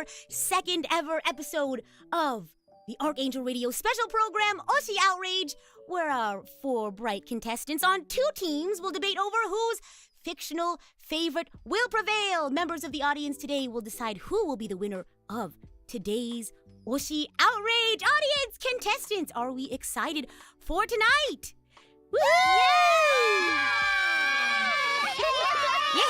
our second ever episode of the Archangel Radio special program, Oshi Outrage, where our 4 bright contestants on 2 teams will debate over whose fictional favorite will prevail. Members of the audience today will decide who will be the winner of today's Oshi Outrage. Audience contestants, are we excited for tonight? Woo! Yay!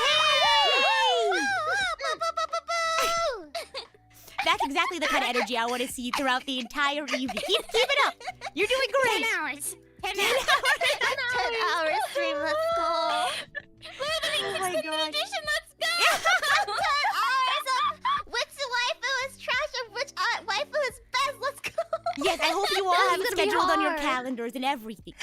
That's exactly the kind of energy I want to see throughout the entire evening. Keep it up. You're doing great. 10 hours. 10 10 hours stream, let's go. Oh my gosh. Edition, let's go. 10 hours of which waifu is trash and which waifu is best, let's go. Yes, I hope you all have it It's gonna be scheduled on your hard. calendars and everything.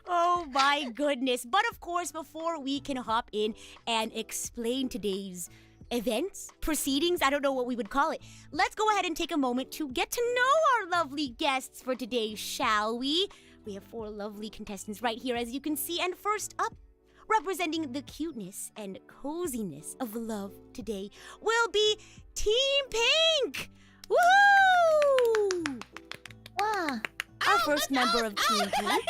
Oh my goodness. But of course, before we can hop in and explain today's events, proceedings, I don't know what we would call it, let's go ahead and take a moment to get to know our lovely guests for today, shall we? We have 4 lovely contestants right here, as you can see. And first up, representing the cuteness and coziness of love today, will be Team Pink! Woohoo! Wow. Our first member of Team Pink.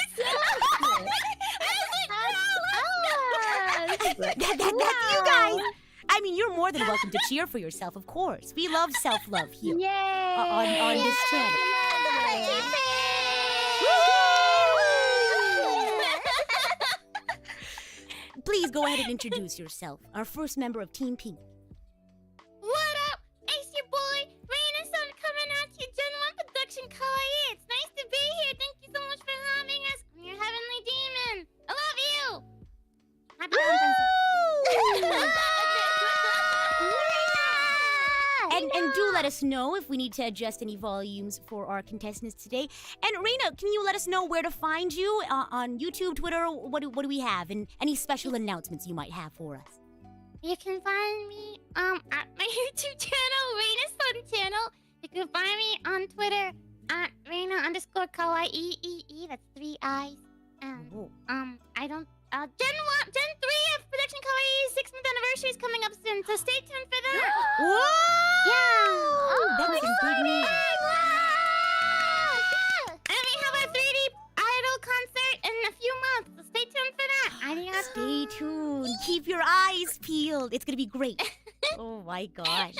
That's you guys! I mean, you're more than welcome to cheer for yourself, of course. We love self-love here Yay! on this channel. Please go ahead and introduce yourself. Our first member of Team Pink. What up? It's your boy, Rain-san, coming at you, Gen 1 Production Kawaii. It's nice to be here. Thank you so much for having us. I'm your heavenly demon. I love you. Happy Valentine's Day. And do let us know if we need to adjust any volumes for our contestants today. And Reina, can you let us know where to find you on YouTube, Twitter? What do we have? And any special announcements you might have for us? You can find me at my YouTube channel, Raina-san channel. You can find me on Twitter at Reina_kawaii. That's 3 I's. Oh. I don't. Gen 3 of Production Kawaii's 6th anniversary is coming up soon, so stay tuned for that. Whoa! Yeah. That's some big news. And we have our 3D idol concert in a few months, so stay tuned for that. Adios. Stay tuned. Keep your eyes peeled. It's gonna be great. Oh my gosh.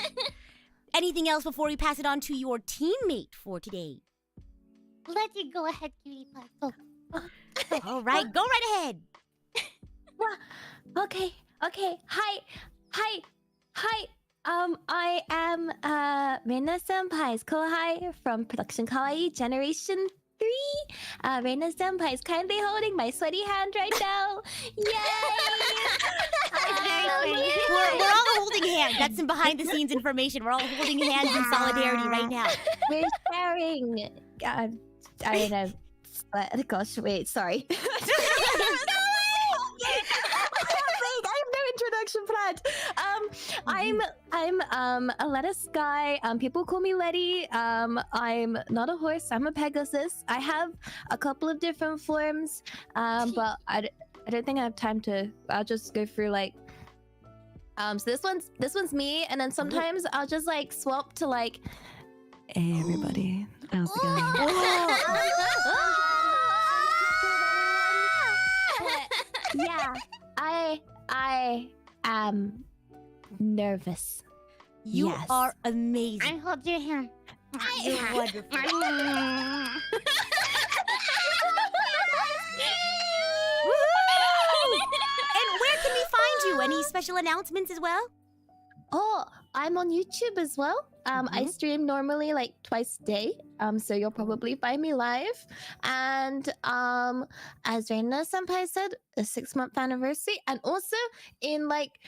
Anything else before we pass it on to your teammate for today? Let you go ahead, cutie pie. Go. All right, go right ahead. Okay. Hi. I am Reina Senpai's Kohai from Production Kawaii Generation 3. Reina Senpai is kindly holding my sweaty hand right now. Yay! We're all holding hands. That's some behind the scenes information. We're all holding hands in solidarity right now. We're sharing. I don't know. Gosh, wait, sorry. I have no introduction planned. I'm a lettuce guy. People call me Letty. I'm not a horse. I'm a Pegasus. I have a couple of different forms. But I don't think I have time to. I'll just go through like. So this one's me, and then sometimes I'll just like swap to like. Hey everybody, how's it going? Yeah, I am nervous. You Yes. are amazing. I hold your hand. You're wonderful. And where can we find you? Any special announcements as well? Oh, I'm on YouTube as well. I stream normally like twice a day. So you'll probably find me live. And as Reina Senpai said, a 6-month anniversary. And also in like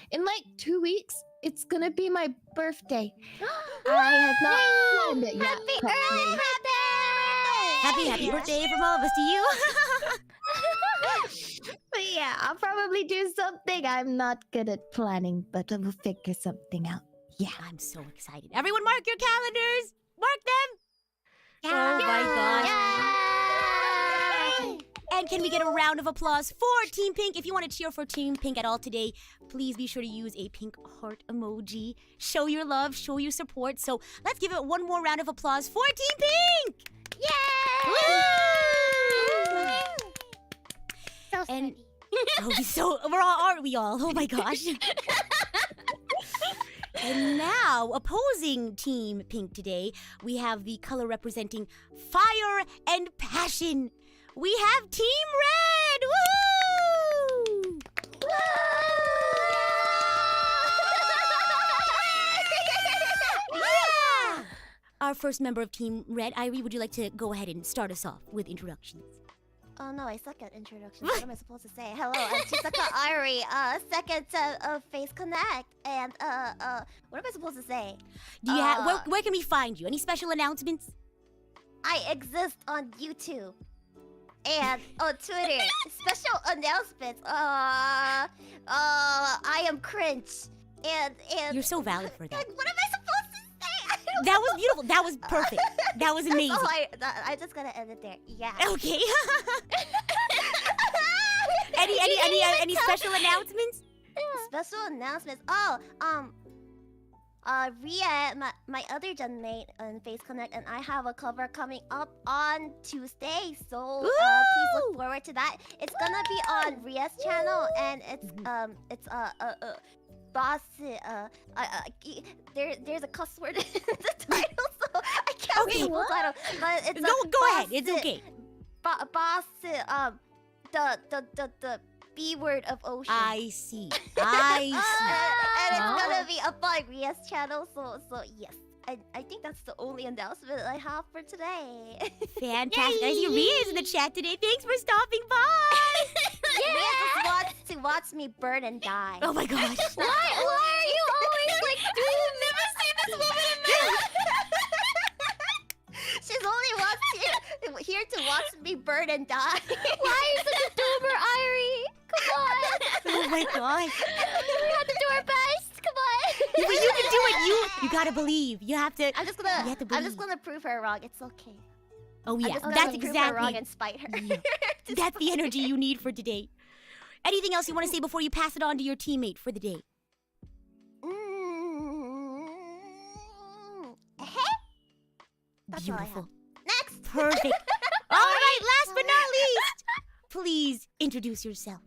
2 weeks, it's gonna be my birthday. I have not planned it yet. Happy birthday from all of us to you. But yeah, I'll probably do something. I'm not good at planning, but we'll figure something out. Yeah. I'm so excited. Everyone mark your calendars. Mark them. Oh my gosh. And can we get a round of applause for Team Pink? If you want to cheer for Team Pink at all today, please be sure to use a pink heart emoji. Show your love, show your support. So let's give it one more round of applause for Team Pink! Yay! Woo! So And- sweaty. Oh, so we're all, aren't we all? Oh my gosh. And now, opposing Team Pink today, we have the color representing fire and passion. We have Team Red! Woo! Yeah! Our first member of Team Red, Irie, would you like to go ahead and start us off with introductions? Oh no, I suck at introductions. What am I supposed to say? Hello, I'm Chisaka Ari, second of Face Connect, and what am I supposed to say? Do you where can we find you? Any special announcements? I exist on YouTube and on Twitter. Special announcements. I am cringe, and You're so valid for that. What am I supposed to say? I don't That was beautiful. That was perfect. That was amazing. Oh, I'm just gonna end it there. Yeah. Okay. any special announcements? Special announcements. Oh, Ria, my other gen mate on Face Connect, and I have a cover coming up on Tuesday. So please look forward to that. It's gonna be on Ria's channel, and it's boss. There's a cuss word in the title, so I can't read the full title. But it's Go ahead. It's okay. Boss. The B word of ocean. I see. I And it's Oh. gonna be up on Ria's channel, so yes. I think that's the only announcement I have for today. see. Fantastic. I see Ria is in the chat today. Thanks for stopping by. Ria just wants to watch me burn and die. Oh my gosh. Why are you always like doing? Never seen this woman in my life. She's only here to watch me burn and die. Why are you such a doomer, Irie? Come on. Oh my gosh. We have to do our best. Come on. But you can do it. You gotta believe. You have to. I'm just You have to gonna believe. prove her wrong. It's okay. Oh I'm yeah. just gonna That's prove her wrong exactly. and spite her. Yeah. That's the energy you need for today. Anything else you want to say before you pass it on to your teammate for the day? That's all I have. Beautiful. Next. Perfect. All right, last but not least, please introduce yourself.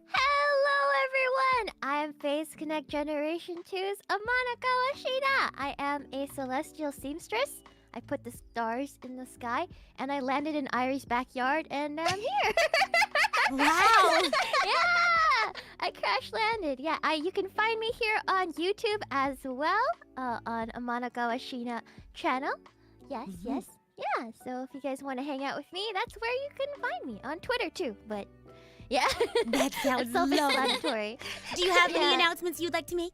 Hello, everyone! I'm Face Connect Generation 2's Amana Kawashida. I am a celestial seamstress. I put the stars in the sky, and I landed in Irie's backyard, and I'm here. Wow. Yeah! I crash landed. Yeah, you can find me here on YouTube as well, on Amana Kawashida channel. Yes, Mhm. yes. Yeah, so if you guys want to hang out with me, that's where you can find me. On Twitter, too, but... Yeah. That sounds It's lovely. self-explanatory. Do you have any Yeah. announcements you'd like to make?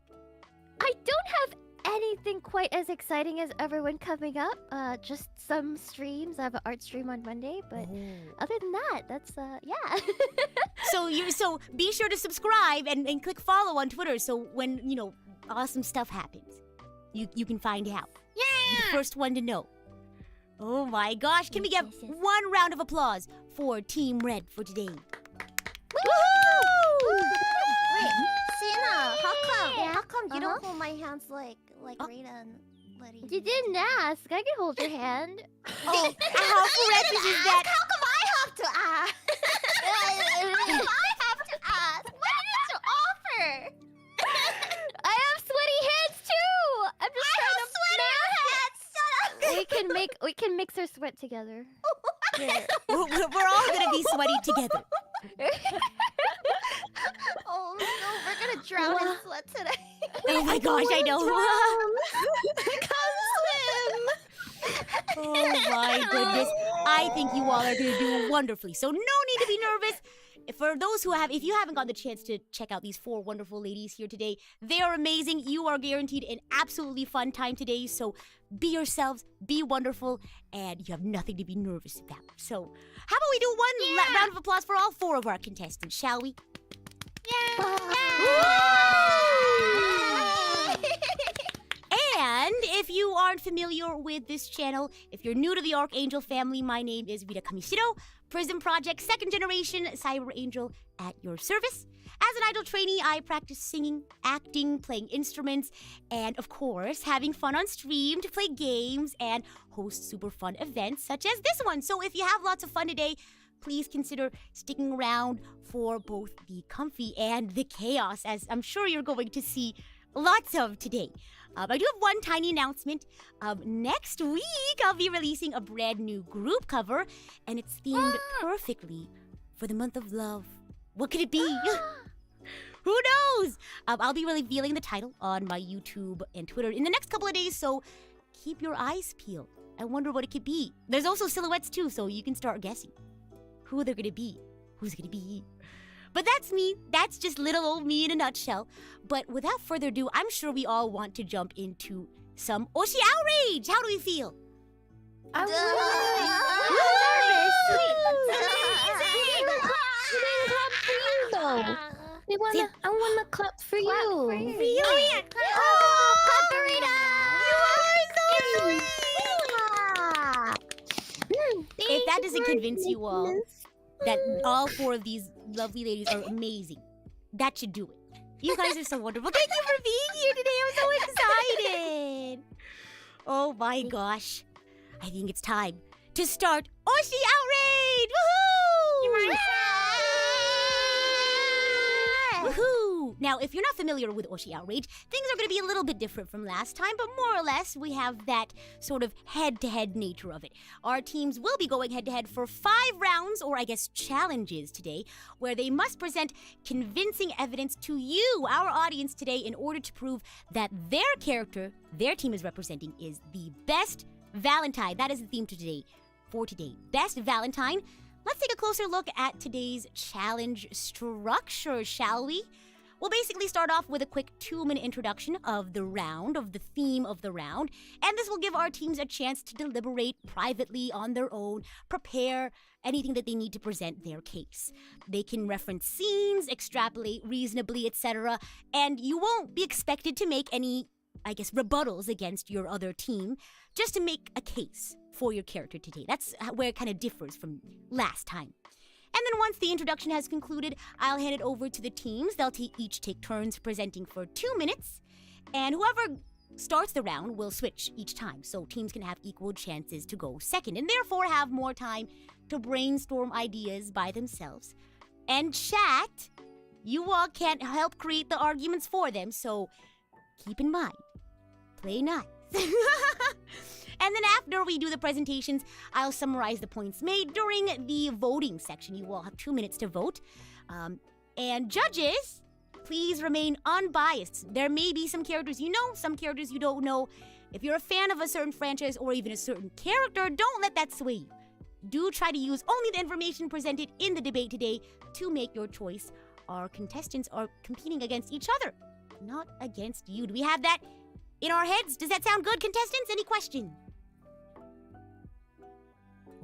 I don't have anything quite as exciting as everyone coming up. Just some streams. I have an art stream on Monday, but other than that, that's yeah. So be sure to subscribe and click follow on Twitter so when, awesome stuff happens, you can find out. You're the first one to know. Oh my gosh, can we get Yes, yes, yes. one round of applause for Team Red for today? Wait, Sina, how come you Uh-huh. don't hold my hands like Rita and Letty? You didn't ask. I can hold your hand. Oh, how precious is that? How come I have to ask? I have to ask. What did you offer? I have sweaty hands too. I'm just I trying have to sweaty hands. Shut up. we can mix our sweat together. Here. We're all gonna be sweaty together. Oh no, we're gonna drown in sweat today. Oh my gosh, I know. Oh my goodness. I think you all are going to do wonderfully. So no need to be nervous. For those if you haven't got the chance to check out these four wonderful ladies here today, they are amazing. You are guaranteed an absolutely fun time today. So be yourselves, be wonderful, and you have nothing to be nervous about. So how about we do one round of applause for all four of our contestants, shall we? And if you aren't familiar with this channel, if you're new to the Archangel family, my name is Rita Kamishiro, PRISM Project, second generation cyber angel at your service. As an idol trainee, I practice singing, acting, playing instruments, and of course, having fun on stream to play games and host super fun events such as this one. So if you have lots of fun today, please consider sticking around for both the comfy and the chaos, as I'm sure you're going to see lots of today. I do have one tiny announcement. Next week, I'll be releasing a brand new group cover, and it's themed perfectly for the month of love. What could it be? Who knows? I'll be revealing the title on my YouTube and Twitter in the next couple of days, so keep your eyes peeled. I wonder what it could be. There's also silhouettes too, so you can start guessing who they're gonna be. Who's gonna be? But that's me. That's just little old me in a nutshell. But without further ado, I'm sure we all want to jump into some Oshi Outrage. How do we feel? I'm Duh. nervous. I wanna clap for you. Really? Oh, yeah. Clap for Rita! If that doesn't convince you all that all four of these lovely ladies are amazing, that should do it. You guys are so wonderful. Thank you for being here today. I'm so excited. Oh my gosh. I think it's time to start Oshi Outrage! Woohoo! Woohoo! Now, if you're not familiar with Oshi Outrage, things are going to be a little bit different from last time, but more or less, we have that sort of head-to-head nature of it. Our teams will be going head-to-head for 5 rounds, or I guess challenges today, where they must present convincing evidence to you, our audience today, in order to prove that their character, their team is representing, is the best Valentine. That is the theme for today. Best Valentine. Let's take a closer look at today's challenge structure, shall we? We'll basically start off with a quick 2-minute introduction of the round, of the theme of the round, and this will give our teams a chance to deliberate privately on their own, prepare anything that they need to present their case. They can reference scenes, extrapolate reasonably, etc., and you won't be expected to make any, I guess, rebuttals against your other team, just to make a case for your character today. That's where it kind of differs from last time. And then once the introduction has concluded, I'll hand it over to the teams. They'll each take turns presenting for 2 minutes, and whoever starts the round will switch each time, so teams can have equal chances to go second, and therefore have more time to brainstorm ideas by themselves. And chat, you all can't help create the arguments for them, so keep in mind, play nice. And then after we do the presentations, I'll summarize the points made during the voting section. You all have 2 minutes to vote. And judges, please remain unbiased. There may be some characters you know, some characters you don't know. If you're a fan of a certain franchise or even a certain character, don't let that sway you. Do try to use only the information presented in the debate today to make your choice. Our contestants are competing against each other, not against you. Do we have that in our heads? Does that sound good, contestants? Any questions?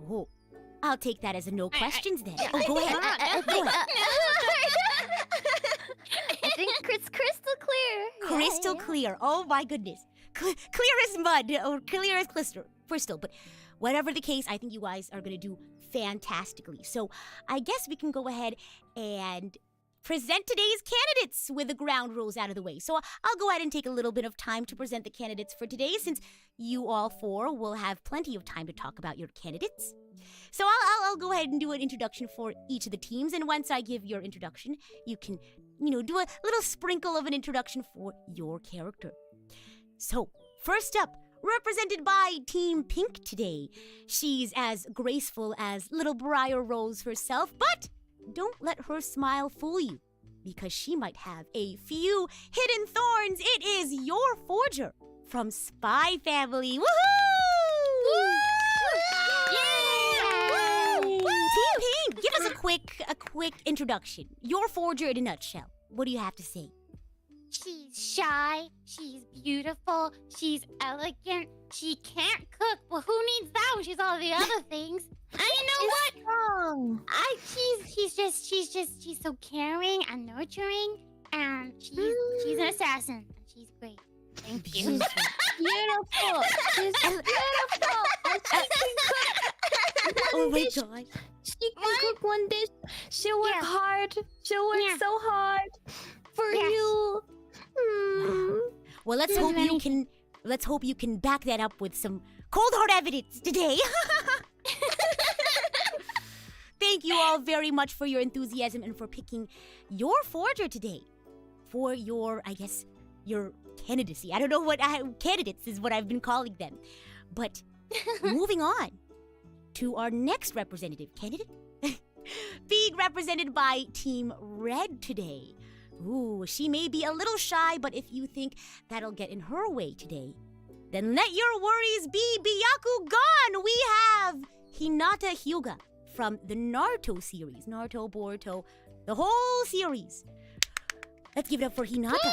Oh, I'll take that as a no questions then. Oh, go ahead. Go ahead. I think it's crystal clear. Crystal clear. Oh my goodness. Clear as mud or clear as crystal. But whatever the case, I think you guys are going to do fantastically. So I guess we can go ahead and present today's candidates with the ground rules out of the way. So I'll go ahead and take a little bit of time to present the candidates for today, since you all four will have plenty of time to talk about your candidates. So I'll go ahead and do an introduction for each of the teams, and once I give your introduction, you can, do a little sprinkle of an introduction for your character. So, first up, represented by Team Pink today. She's as graceful as little Briar Rose herself, but don't let her smile fool you, because she might have a few hidden thorns. It is your Forger from Spy Family. Woohoo! Yeah! Team Pink, give us a quick introduction. Your Forger in a nutshell. What do you have to say? She's shy, she's beautiful, she's elegant, she can't cook, but who needs that when she's all the other things? And you know what? Wrong. She's so caring and nurturing, and she's an assassin. She's great. Thank you. beautiful. She's beautiful. And she can cook Oh one my dish. gosh. She can cook one dish. She'll work hard. She'll work so hard for you. Well, let's hope you can back that up with some cold hard evidence today. Thank you all very much for your enthusiasm and for picking your forger today for your, I guess, your candidacy. I don't know what candidates is what I've been calling them. But moving on to our next representative candidate, being represented by Team Red today. Ooh, she may be a little shy, but if you think that'll get in her way today, then let your worries be Byakugan! We have Hinata Hyuga from the Naruto series. Naruto, Boruto, the whole series. Let's give it up for Hinata.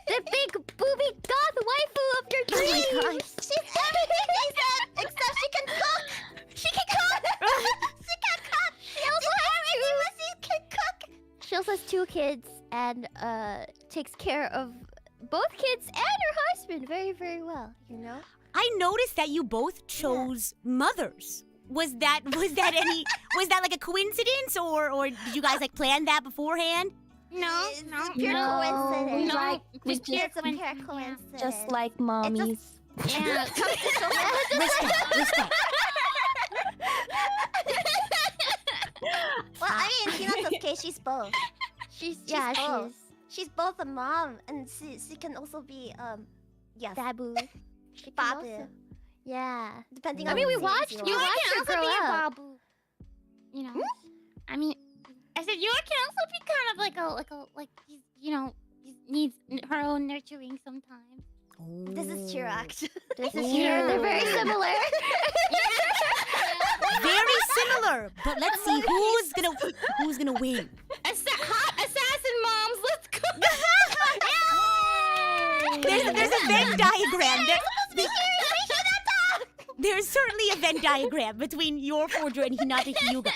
The big booby goth waifu of your Oh dreams. my gosh. She's everything they said, except she can cook. She can cook. She can cook. She also has everything, but she can cook. She also has 2 kids and takes care of both kids and her husband very, very well, you know? I noticed that you both chose mothers. Was that like a coincidence or did you guys like plan that beforehand? No, It's no, pure coincidence. No, like, we just It's a pure yeah. coincidence. just like mommies. Yeah. Respect. Well, I mean, Hinata's case, she's both. She's both. She's both a mom, and she can also be yes, Babu. She can Babu. also- Yeah. Depending I on mean, we the watched. series You watch. watched her grow up. Babu. You know, I mean, I said Yura can also be kind of like needs her own nurturing sometimes. This is true, actually. This is true. They're very similar. Very similar, but let's see who's gonna win. Hot assassin moms, let's go! There's a Venn diagram. There's certainly a Venn diagram between your forger and Hinata Hyuga.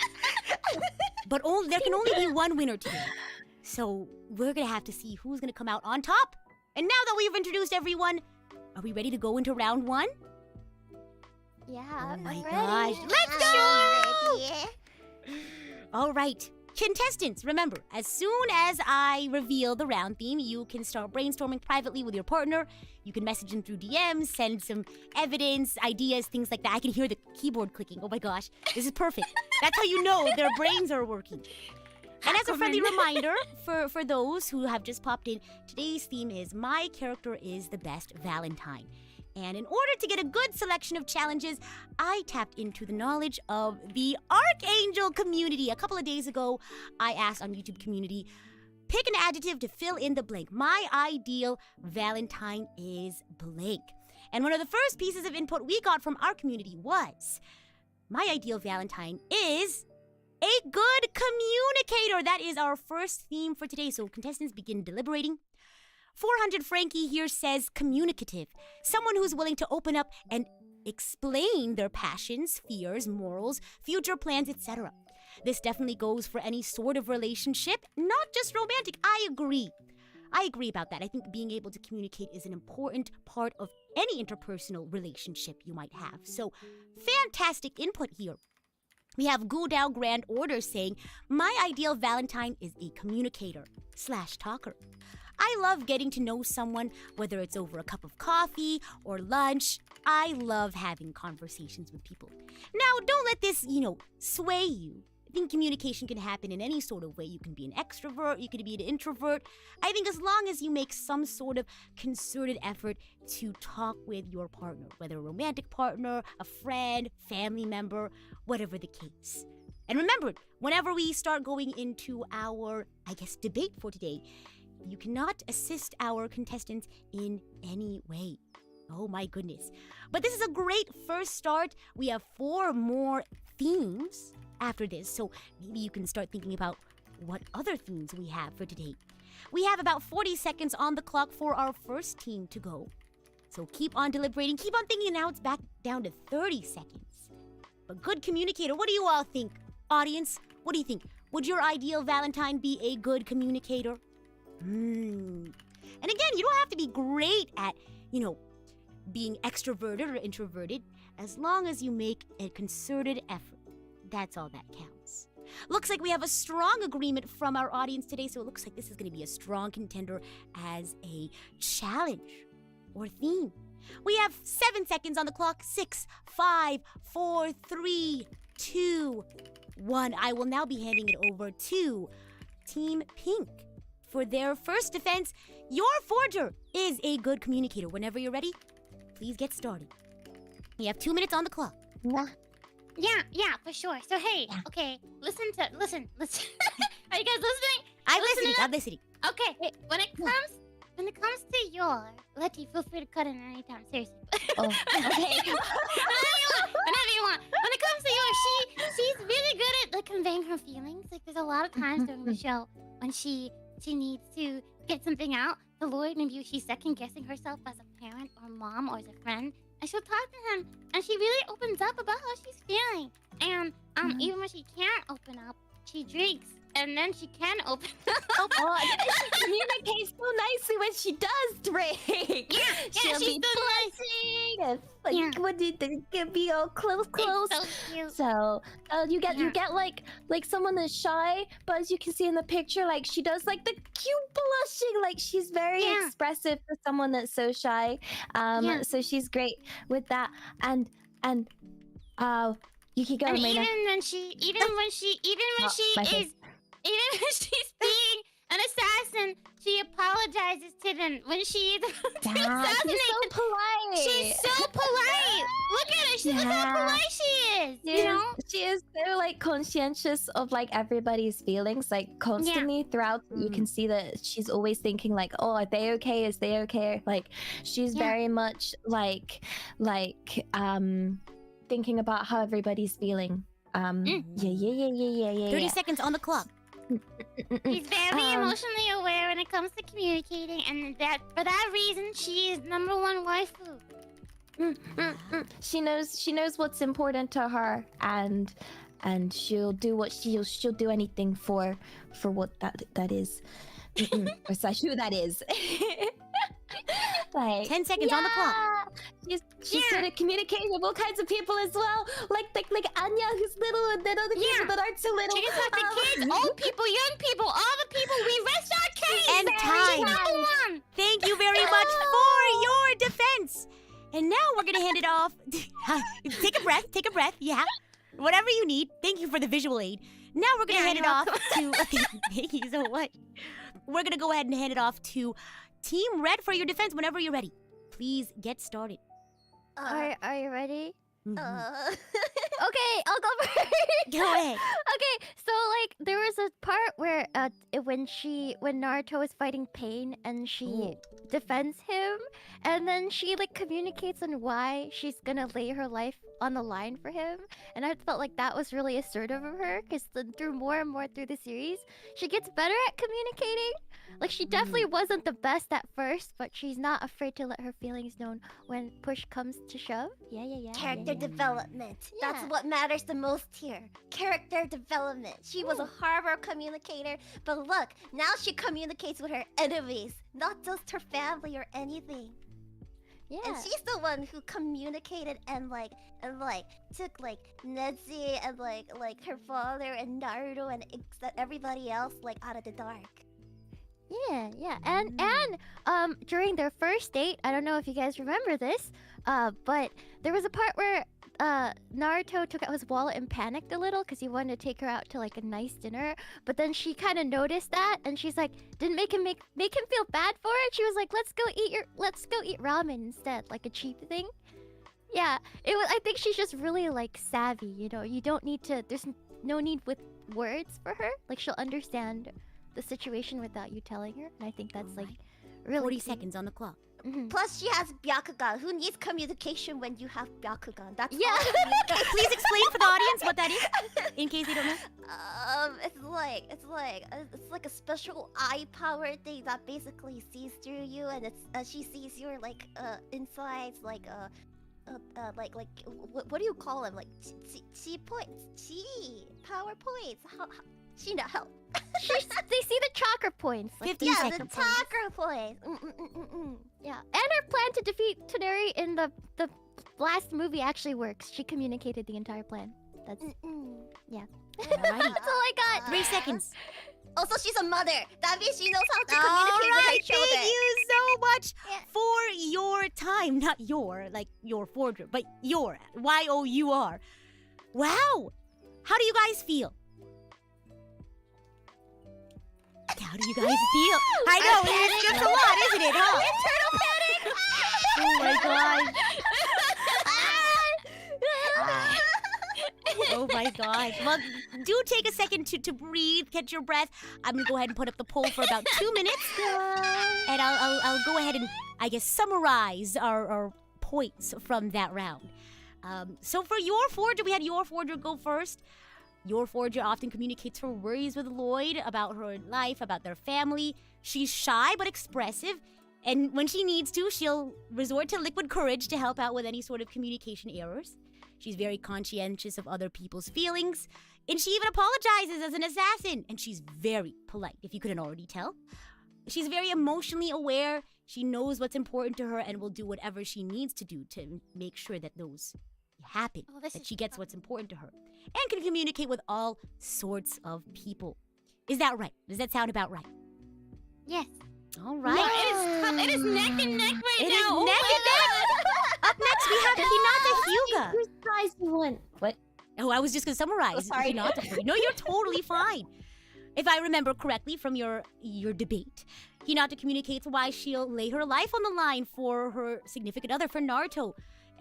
But there can only be one winner today. So we're gonna have to see who's gonna come out on top. And now that we've introduced everyone, are we ready to go into round 1? Yeah. Oh my I'm gosh. ready. Let's go! All right. Contestants, remember, as soon as I reveal the round theme, you can start brainstorming privately with your partner. You can message them through DMs, send some evidence, ideas, things like that. I can hear the keyboard clicking. Oh my gosh, this is perfect. That's how you know their brains are working. And as a friendly reminder, for those who have just popped in, today's theme is My Character is the Best Valentine. And in order to get a good selection of challenges, I tapped into the knowledge of the Archangel community. A couple of days ago, I asked on YouTube community, pick an adjective to fill in the blank. My ideal Valentine is blank. And one of the first pieces of input we got from our community was, my ideal Valentine is a good communicator. That is our first theme for today. So contestants begin deliberating. 400 Frankie here says communicative. Someone who's willing to open up and explain their passions, fears, morals, future plans, etc. This definitely goes for any sort of relationship, not just romantic. I agree about that. I think being able to communicate is an important part of any interpersonal relationship you might have. So, fantastic input here. We have Gudao Grand Order saying, my ideal Valentine is a communicator/talker. I love getting to know someone, whether it's over a cup of coffee or lunch. I love having conversations with people. Now, don't let this, sway you. I think communication can happen in any sort of way. You can be an extrovert, you can be an introvert. I think as long as you make some sort of concerted effort to talk with your partner, whether a romantic partner, a friend, family member, whatever the case. And remember, whenever we start going into our, debate for today, you cannot assist our contestants in any way. Oh my goodness. But this is a great first start. We have 4 more themes after this, so maybe you can start thinking about what other themes we have for today. We have about 40 seconds on the clock for our first team to go. So keep on deliberating, keep on thinking, and now it's back down to 30 seconds. But good communicator, what do you all think Audience, what do you think? Would your ideal Valentine be a good communicator? And again, you don't have to be great at, being extroverted or introverted, as long as you make a concerted effort. That's all that counts. Looks like we have a strong agreement from our audience today, so it looks like this is going to be a strong contender as a challenge or theme. We have 7 seconds on the clock. 6, 5, 4, 3, 2, 1. I will now be handing it over to Team Pink. For their first defense, your forger is a good communicator. Whenever you're ready, please get started. You have 2 minutes on the clock. Yeah, for sure. So hey, okay, listen. Are you guys listening? I'm listening. Okay, when it comes to your Letty, feel free to cut in anytime. Seriously. Oh, okay. Whenever you want. When it comes to yours, she's really good at like conveying her feelings. Like there's a lot of times during the show when she needs to get something out to Lloyd, maybe she's second guessing herself as a parent or mom or as a friend. And she'll talk to him, and she really opens up about how she's feeling. And even when she can't open up, she drinks, and then she can open up. Oh, and she communicates so nicely when she does drink. She'll she's be so nice. blushing and like when you can be all close. It's so cute. So you get like someone that's shy, but as you can see in the picture, like she does like the cute blushing, like she's very expressive for someone that's so shy. So she's great with that, and you can go, And Reina. even when she's being an assassin, she apologizes to them when she assassinates She's so them. polite. She's so polite. Look at her. Look how polite she is. She is so like conscientious of like everybody's feelings, like constantly throughout. You can see that she's always thinking like, oh, are they okay? Is they okay? Like she's very much like thinking about how everybody's feeling. 30 seconds on the clock. She's very emotionally aware when it comes to communicating, and that for that reason, she is #1 waifu. She knows what's important to her, and she'll do what she'll do anything for what that is, or slash who that is. Like 10 seconds on the clock. She's good at communicating with all kinds of people as well. Like Anya, who's little, and then other people that aren't so little. She can talk to kids, old people, young people, all the people. We rest our case. And time. #1. Thank you very much for your defense. And now we're gonna hand it off. Take a breath. Yeah, whatever you need. Thank you for the visual aid. Now we're gonna hand it off to. Thank you so much. We're gonna go ahead and hand it off to Team Red for your defense whenever you're ready. Please get started. Are you ready? Okay, I'll go first. Go ahead. Okay, so like there was a part where when Naruto was fighting Pain and she defends him, and then she like communicates on why she's gonna lay her life on the line for him, and I felt like that was really assertive of her, because through more and more through the series, she gets better at communicating. Like she definitely wasn't the best at first, but she's not afraid to let her feelings known when push comes to shove. Character development. That's what matters the most here. Character development. She was a horrible communicator, but look, now she communicates with her enemies, not just her family or anything. Yeah. And she's the one who communicated and took like Neji and like her father and Naruto and everybody else like out of the dark. Yeah. And during their first date, I don't know if you guys remember this, but there was a part where Naruto took out his wallet and panicked a little because he wanted to take her out to like a nice dinner. But then she kind of noticed that, and she's like, didn't make him feel bad for it. She was like, let's go eat ramen instead, like a cheap thing. Yeah, it was. I think she's just really like savvy. You know, you don't need to. There's no need with words for her. Like she'll understand the situation without you telling her, and I think that's like really 40 key. seconds on the clock. Plus, she has Byakugan. Who needs communication when you have Byakugan? That's Yeah. Please explain for the audience what that is, in case they don't know. It's like a special eye power thing that basically sees through you, and she sees your like insides, like what do you call them? Like chi points, chi power points. How Sheena, help. They see the chakra points. 15 Yeah, seconds. the chakra points. Yeah, and her plan to defeat Toneri in the last movie actually works. She communicated the entire plan. That's Alrighty. that's all I got. 3 seconds. Also, she's a mother. That means she knows how to All communicate with right, her children. thank you so much Yeah. for your time. Not your, like your forger, but your. Y-O-U-R. Wow. How do you guys feel? How do you guys feel? I know, it's just a lot, isn't it, huh? Oh my god. Oh my gosh. Well, do take a second to breathe, catch your breath. I'm gonna go ahead and put up the poll for about 2 minutes. And I'll go ahead and, I guess, summarize our points from that round. So for your forger, we had your forger go first. Your forger often communicates her worries with Lloyd about her life, about their family. She's shy but expressive. And when she needs to, she'll resort to liquid courage to help out with any sort of communication errors. She's very conscientious of other people's feelings. And she even apologizes as an assassin. And she's very polite, if you couldn't already tell. She's very emotionally aware. She knows what's important to her and will do whatever she needs to do to make sure that those happen, Oh, this that is she gets fun. what's important to her. And can communicate with all sorts of people. Is that right? Does that sound about right? Yes. All No, right. it is neck and neck right It now. is Oh neck my and neck. Up next, we have Hinata Hyuga. Whose size you want? What? Oh, I was just going to summarize. sorry. Hinata for you. No, you're totally fine. If I remember correctly from your debate, Hinata communicates why she'll lay her life on the line for her significant other, for Naruto,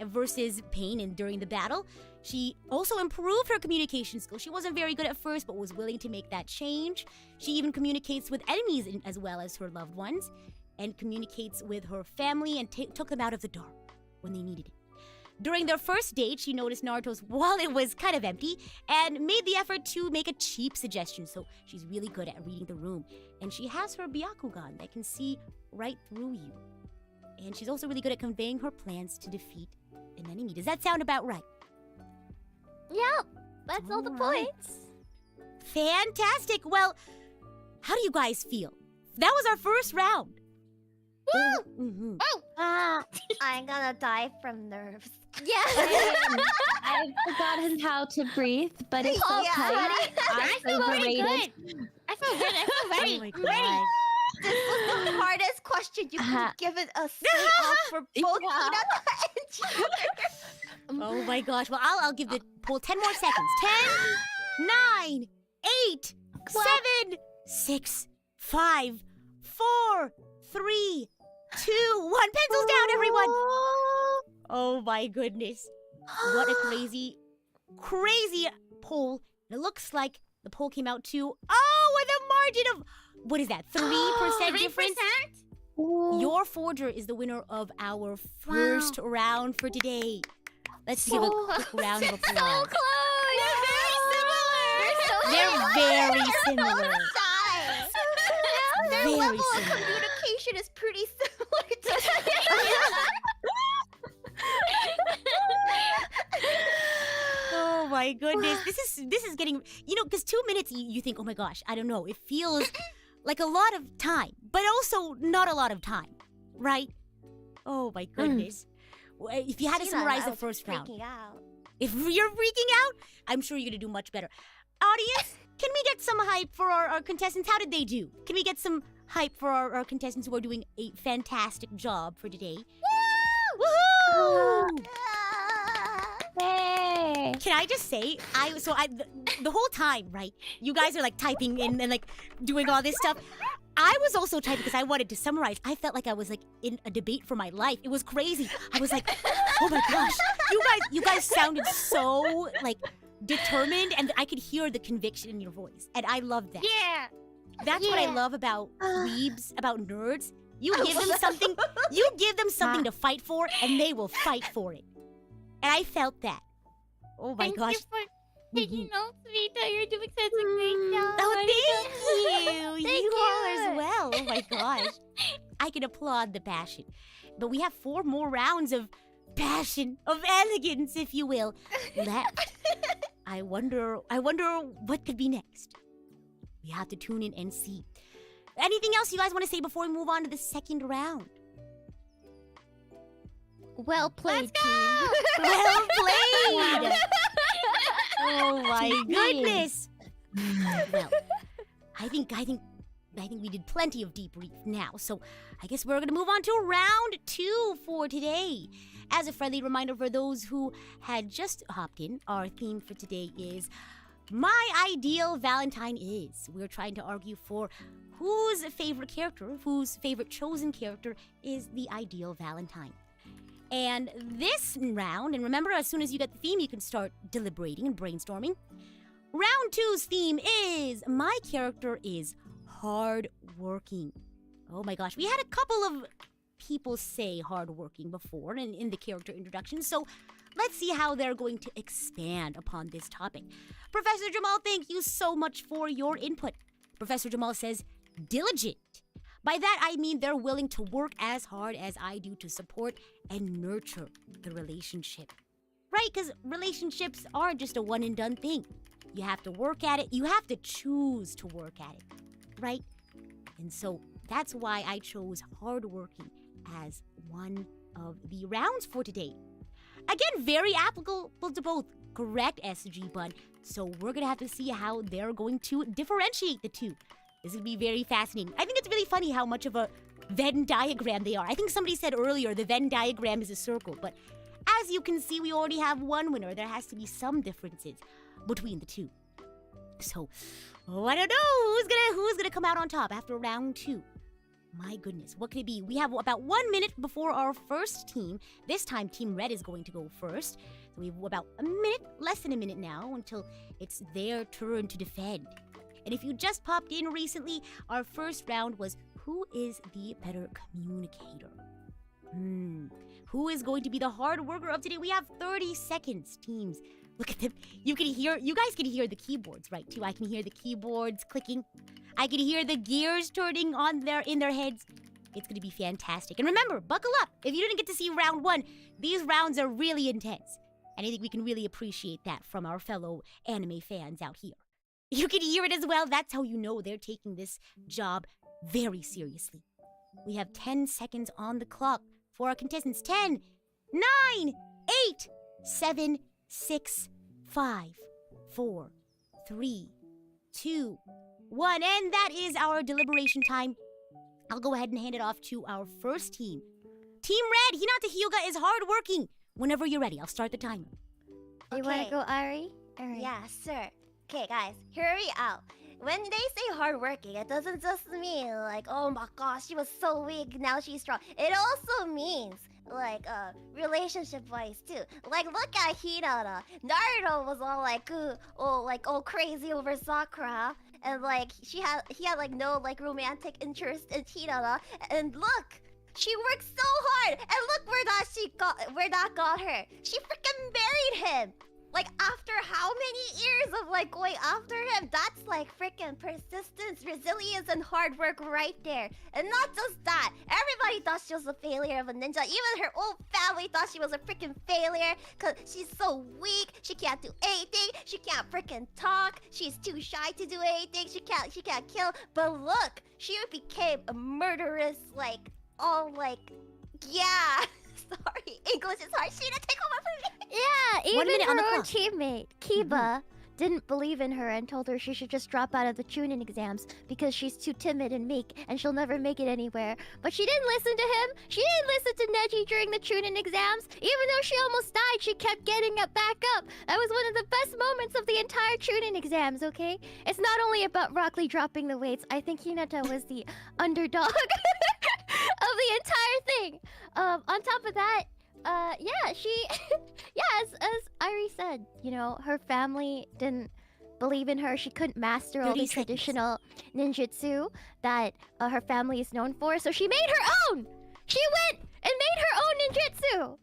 versus pain and during the battle. She also improved her communication skills. She wasn't very good at first, but was willing to make that change. She even communicates with enemies as well as her loved ones, and communicates with her family and took them out of the dark when they needed it. During their first date, she noticed Naruto's wallet was kind of empty and made the effort to make a cheap suggestion. So she's really good at reading the room. And she has her Byakugan that can see right through you. And she's also really good at conveying her plans to defeat an enemy. Does that sound about right? Yep, that's all the Alright. points. Fantastic. Well, how do you guys feel? That was our first round. Woo! Mhm. I'm gonna die from nerves. I've forgotten how to breathe, but it's okay. I feel very overrated. good. I feel good. I feel ready. Oh my I'm ready. God. This was the hardest question you could have given us straight off for both Yeah. Hinata and Chio. Oh my gosh. Well, I'll give the poll 10 more seconds. 10, 9, 8, 7, 6, 5, 4, 3, 2, 1. Pencils down, everyone. Oh my goodness. What a crazy poll. And it looks like the poll came out to, with a margin of, what is that, 3% difference? 3%? Your forger is the winner of our first round for today. Let's give a quick round of applause. They're very similar. Die. Their Very level of similar. communication is pretty similar to Oh my goodness. This is getting, because 2 minutes you think, oh my gosh, I don't know. It feels like a lot of time, but also not a lot of time, right? Oh my goodness. Well, if you had to summarize the first round, freaking out. if you're freaking out, I'm sure you're going to do much better. Audience, can we get some hype for our contestants? How did they do? Can we get some hype for our contestants who are doing a fantastic job for today? Woohoo! Hey. Can I just say, the whole time, right? You guys are like typing in and like doing all this stuff. I was also typing because I wanted to summarize. I felt like I was like in a debate for my life. It was crazy. I was like, oh my gosh, you guys sounded so like determined, and I could hear the conviction in your voice, and I loved that. Yeah. That's what I love about weebs, about nerds. You give them something. You give them something to fight for, and they will fight for it. And I felt that. Oh my Thank gosh. you for taking notes, Rita. You're doing such a great job. Oh, thank you. Thank you all you. as well. Oh my gosh. I can applaud the passion. But we have 4 more rounds of passion, of elegance, if you will, left. I wonder what could be next. We have to tune in and see. Anything else you guys want to say before we move on to the second round? Well played, Let's team. Well played! Oh my goodness! Well, I think we did plenty of debrief now, so I guess we're gonna move on to round 2 for today. As a friendly reminder for those who had just hopped in, our theme for today is My Ideal Valentine Is. We're trying to argue for whose favorite character, whose favorite chosen character is the ideal Valentine. And this round, and remember, as soon as you get the theme, you can start deliberating and brainstorming. Round 2's theme is My Character is Hardworking. Oh my gosh, we had a couple of people say hardworking before in the character introduction, so let's see how they're going to expand upon this topic. Professor Jamal, thank you so much for your input. Professor Jamal says, diligent. By that, I mean they're willing to work as hard as I do to support and nurture the relationship. Right? Because relationships aren't just a one and done thing. You have to work at it. You have to choose to work at it. Right? And so that's why I chose hardworking as one of the rounds for today. Again, very applicable to both. Correct, SG Bun. So we're going to have to see how they're going to differentiate the two. This would be very fascinating. I think it's really funny how much of a Venn diagram they are. I think somebody said earlier the Venn diagram is a circle, but as you can see, we already have one winner. There has to be some differences between the two. So, I don't know who's gonna come out on top after round 2. My goodness, what could it be? We have about 1 minute before our first team. This time, Team Red is going to go first. So we have about a minute, less than a minute now, until it's their turn to defend. And if you just popped in recently, our first round was who is the better communicator? Who is going to be the hard worker of today? We have 30 seconds, teams. Look at them. You guys can hear the keyboards, right, too? I can hear the keyboards clicking. I can hear the gears turning on in their heads. It's going to be fantastic. And remember, buckle up. If you didn't get to see round 1, these rounds are really intense. And I think we can really appreciate that from our fellow anime fans out here. You can hear it as well. That's how you know they're taking this job very seriously. We have 10 seconds on the clock for our contestants. 10, 9, 8, 7, 6, 5, 4, 3, 2, 1. And that is our deliberation time. I'll go ahead and hand it off to our first team. Team Red, Hinata Hyuga is hardworking. Whenever you're ready, I'll start the timer. You want to go, Ari? All right. Yeah, sure. Okay, guys, hear me out. When they say hardworking, it doesn't just mean like, oh my gosh, she was so weak, now she's strong. It also means like relationship-wise too. Like, look at Hinata. Naruto was all crazy over Sakura, and like he had like no like romantic interest in Hinata. And look, she worked so hard, and look where that got her. She freaking married him. Like, after how many years of, like, going after him? That's, like, freaking persistence, resilience, and hard work right there. And not just that. Everybody thought she was a failure of a ninja. Even her own family thought she was a freaking failure. Because she's so weak. She can't do anything. She can't freaking talk. She's too shy to do anything. She can't kill. But look, she became a murderous, like, yeah. Sorry, English is hard. Sheena, take over for me. Yeah, 1 even minute on the her own clock. teammate, Kiba, didn't believe in her and told her she should just drop out of the tuning exams because she's too timid and meek and she'll never make it anywhere. But she didn't listen to him. She didn't listen to Neji during the tuning exams. Even though she almost died, she kept getting up back up. That was one of the best moments of the entire tuning exams, okay? It's not only about Rock Lee dropping the weights. I think Hinata was the underdog of the entire thing. On top of that, she, as Irie said, you know, her family didn't believe in her. She couldn't master all the 30 seconds. traditional ninjutsu that her family is known for, so she made her own! She went and made her own ninjutsu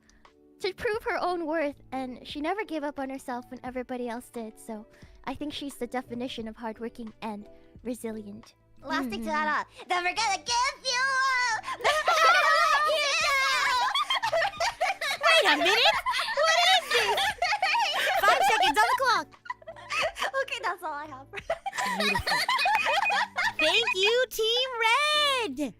to prove her own worth, and she never gave up on herself when everybody else did, so I think she's the definition of hardworking and resilient. Last thing to add on. Then we're gonna give you Wait a minute! What is this? 5 seconds on the clock. Okay, that's all I have. Beautiful. Thank you, Team Red.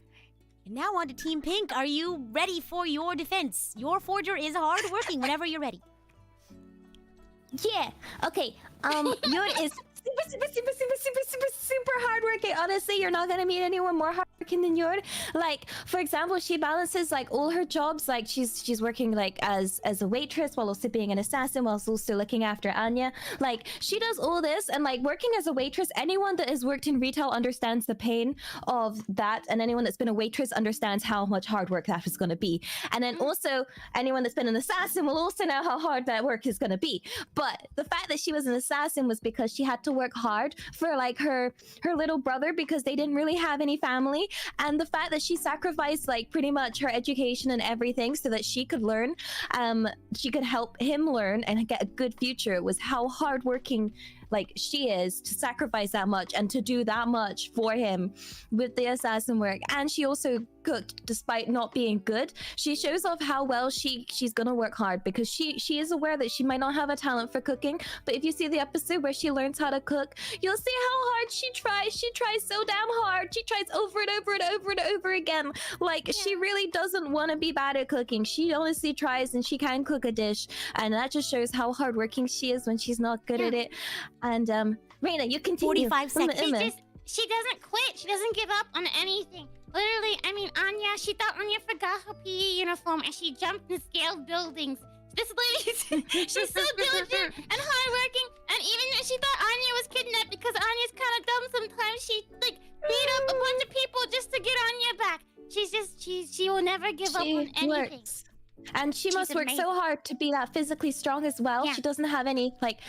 And now on to Team Pink. Are you ready for your defense? Your forger is hardworking whenever you're ready. Yeah. Okay. Yuri is super hardworking. Honestly, you're not gonna meet anyone more hardworking than Yuri. Like, for example, she balances like all her jobs. Like, she's working like as a waitress while also being an assassin, while also looking after Anya. Like, she does all this, and like working as a waitress. Anyone that has worked in retail understands the pain of that, and anyone that's been a waitress understands how much hard work that is gonna be. And then also, anyone that's been an assassin will also know how hard that work is gonna be. But the fact that she was an assassin was because she had to work hard for like her little brother, because they didn't really have any family. And the fact that she sacrificed like pretty much her education and everything so that she could learn, she could help him learn and get a good future, was how hardworking like she is to sacrifice that much and to do that much for him with the assassin work. And she also cooked despite not being good. She shows off how well she's gonna work hard, because she is aware that she might not have a talent for cooking, but if you see the episode where she learns how to cook, you'll see how hard she tries so damn hard. She tries over and over and over and over again. Like, she really doesn't want to be bad at cooking. She honestly tries, and she can cook a dish, and that just shows how hardworking she is when she's not good at it. And Reina, you continue. 45 seconds. She doesn't quit. She doesn't give up on anything. Literally, I mean, Anya, she thought Anya forgot her PE uniform and she jumped and scaled buildings. This lady, she's so diligent and hardworking. And even though she thought Anya was kidnapped, because Anya's kind of dumb sometimes, she like beat up a bunch of people just to get Anya back. She will never give up on anything. Works. And she must work so hard to be that physically strong as well. Yeah. She doesn't have any like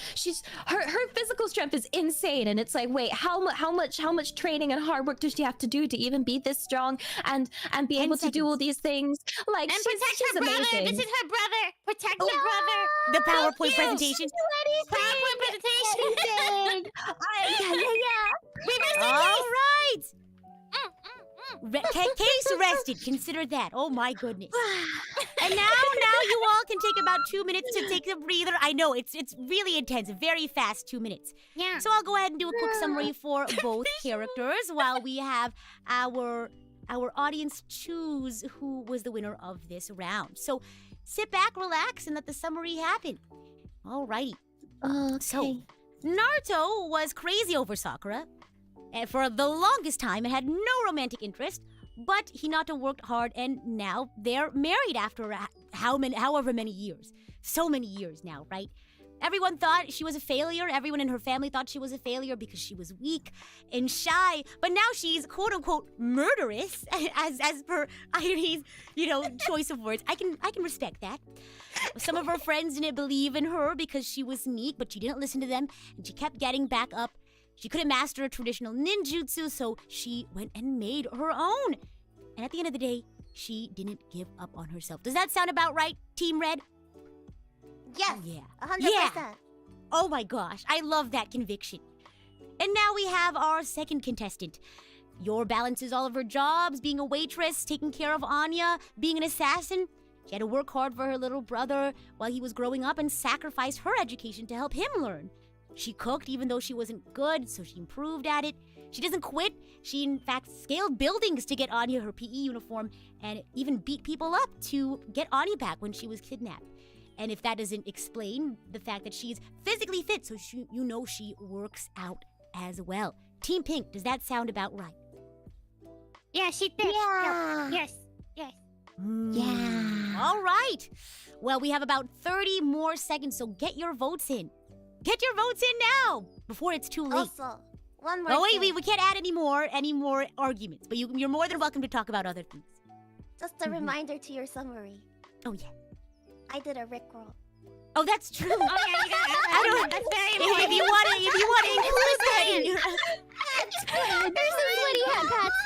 her physical strength is insane, and it's like, wait, how much training and hard work does she have to do to even be this strong and be able to do all these things? Like, And she's her brother. amazing. This is her brother. Protect her brother. The PowerPoint presentation. PowerPoint presentation. Yeah. All right. Case rested. Consider that. Oh my goodness. And now you all can take about 2 minutes to take a breather. I know it's really intense, very fast 2 minutes. Yeah. So I'll go ahead and do a quick summary for both characters while we have our audience choose who was the winner of this round. So sit back, relax, and let the summary happen. Alrighty. Okay. So Naruto was crazy over Sakura. And for the longest time, it had no romantic interest, but Hinata worked hard, and now they're married after however many years. So many years now, right? Everyone thought she was a failure. Everyone in her family thought she was a failure because she was weak and shy. But now she's quote-unquote murderous, as per Irie's, choice of words. I can respect that. Some of her friends didn't believe in her because she was meek, but she didn't listen to them, and she kept getting back up. She couldn't master a traditional ninjutsu, so she went and made her own. And at the end of the day, she didn't give up on herself. Does that sound about right, Team Red? Yes. Oh, yeah. 100%. Yeah. Oh my gosh, I love that conviction. And now we have our second contestant. Yor balances all of her jobs, being a waitress, taking care of Anya, being an assassin. She had to work hard for her little brother while he was growing up and sacrifice her education to help him learn. She cooked even though she wasn't good, so she improved at it. She doesn't quit. She, in fact, scaled buildings to get Anya her PE uniform and even beat people up to get Anya back when she was kidnapped. And if that doesn't explain the fact that she's physically fit, so she works out as well. Team Pink, does that sound about right? Yeah, she did. Yeah. Yes. Yeah. All right. Well, we have about 30 more seconds, so get your votes in. Get your votes in now before it's too late. Also, one more Oh, thing. wait, we can't add any more arguments, but you're more than welcome to talk about other things. Just a reminder to your summary. Oh, yeah. I did a Rickroll. Oh, that's true. Oh yeah, you got that. That's very important. If you want to include that in your... There's some sweaty hat pats.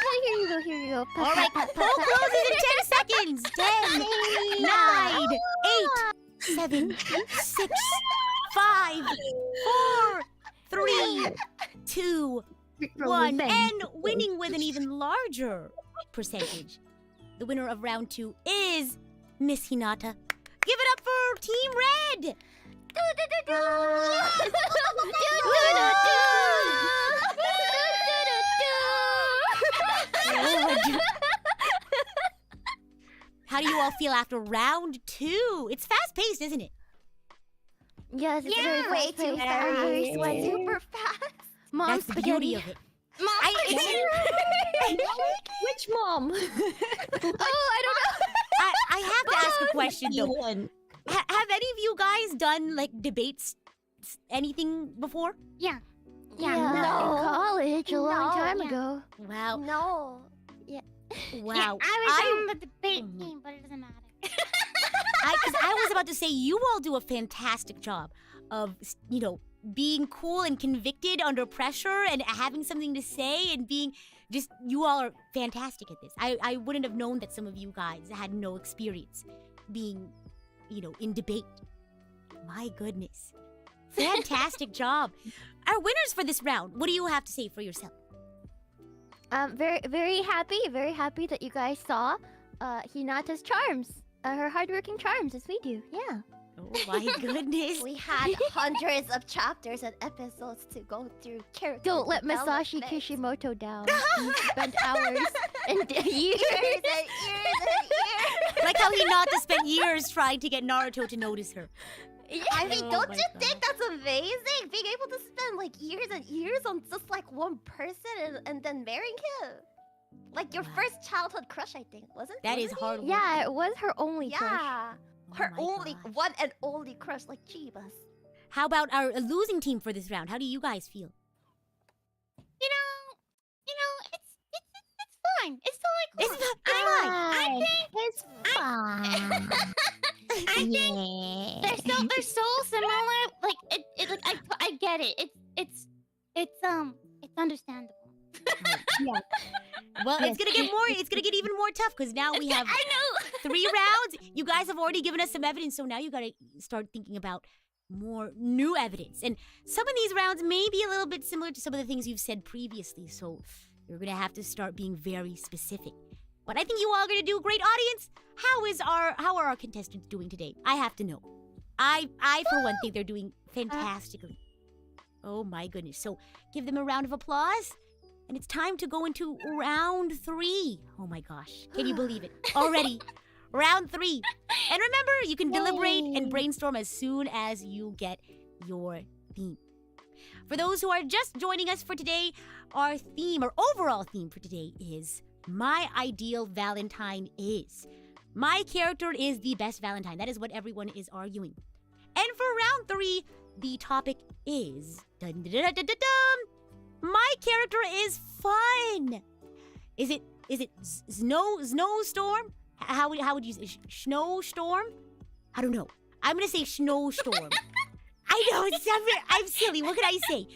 Here you go. Pat, All right, pat, pat, poll pat, pat. closes in 10 seconds. 10, 9, 8, 7, 6, 5, 4, 3, 2, 1. And winning with an even larger percentage. The winner of round 2 is Miss Hinata. Give it up for Team Red. How do you all feel after round 2? It's fast-paced, isn't it? Yes, it's very Way too fast-paced. Very fast. sweaty. Super fast. Mom That's the beauty of it. Which mom? I don't know. I have to ask a question though. Ian. Have any of you guys done like debates, anything before? Yeah. Yeah, No. in college a long No. time Yeah. ago. Wow, No. wow. Yeah, I was on the debate team, but it doesn't matter. Because I was about to say you all do a fantastic job of, you know, being cool and convicted under pressure and having something to say and being just, you all are fantastic at this. I wouldn't have known that some of you guys had no experience being, you know, in debate. My goodness. Fantastic job. Our winners for this round, what do you have to say for yourself? Very happy that you guys saw Hinata's charms. Her hardworking charms, as we do. Yeah. Oh my goodness. We had hundreds of chapters and episodes to go through. Character Don't let Masashi development. Kishimoto down. You spent hours and years. Years and years and years. Like how Hinata spent years trying to get Naruto to notice her. I mean, Oh don't my you think gosh. that's amazing? Being able to spend like years and years on just like one person and then marrying him. Like your Wow. first childhood crush, I think, wasn't it? That is hard work. Yeah, it was her only crush. Yeah. Oh Her my only gosh. one and only crush, like Chibas. How about our losing team for this round? How do you guys feel? You know, it's fine. It's totally cool. It's fine. I think It's fine. I think they're so similar. Like I get it. It's understandable. Well, it's gonna get even more tough because now we have I know. 3 rounds. You guys have already given us some evidence, so now you gotta start thinking about more new evidence. And some of these rounds may be a little bit similar to some of the things you've said previously, so you're gonna have to start being very specific. But I think you all are gonna do great, audience. How are our contestants doing today? I have to know. I for one think they're doing fantastically. Oh my goodness. So give them a round of applause. And it's time to go into round 3. Oh my gosh. Can you believe it? Already. Round 3. And remember, you can deliberate and brainstorm as soon as you get your theme. For those who are just joining us for today, our theme, or overall theme for today is My Ideal Valentine Is. My character is the best Valentine. That is what everyone is arguing. And for round 3, the topic is... Dun, dun, dun, dun, dun, dun, my character is fun. Is it snowstorm? How would you say snowstorm? I don't know. I'm gonna say snowstorm. I know I'm silly. What can I say?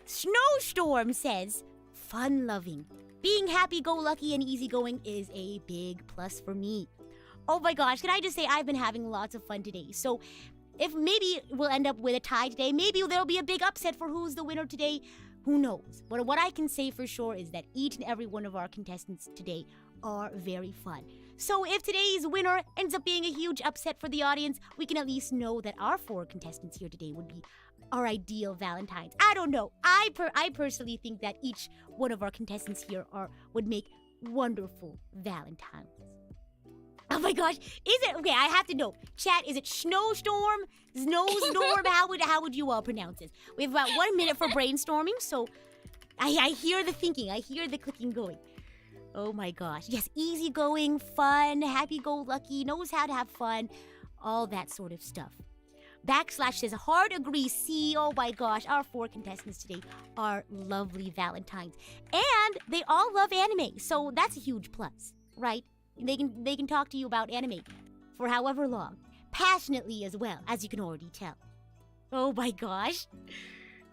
Snowstorm says fun-loving. Being happy-go-lucky and easygoing is a big plus for me. Oh my gosh, can I just say I've been having lots of fun today. So if maybe we'll end up with a tie today, maybe there'll be a big upset for who's the winner today. Who knows? But what I can say for sure is that each and every one of our contestants today are very fun. So if today's winner ends up being a huge upset for the audience, we can at least know that our 4 contestants here today would be our ideal Valentines. I don't know. I personally think that each one of our contestants here would make wonderful Valentines. Oh my gosh, is it? Okay, I have to know. Chat, is it snowstorm? Snowstorm? How would you all pronounce this? We have about 1 minute for brainstorming, so I hear the thinking. I hear the clicking going. Oh my gosh. Yes, easygoing, fun, happy-go-lucky, knows how to have fun, all that sort of stuff. Backslash says, hard agree, see, oh my gosh, our 4 contestants today are lovely Valentines. And they all love anime, so that's a huge plus, right? They can talk to you about anime for however long. Passionately as well, as you can already tell. Oh my gosh.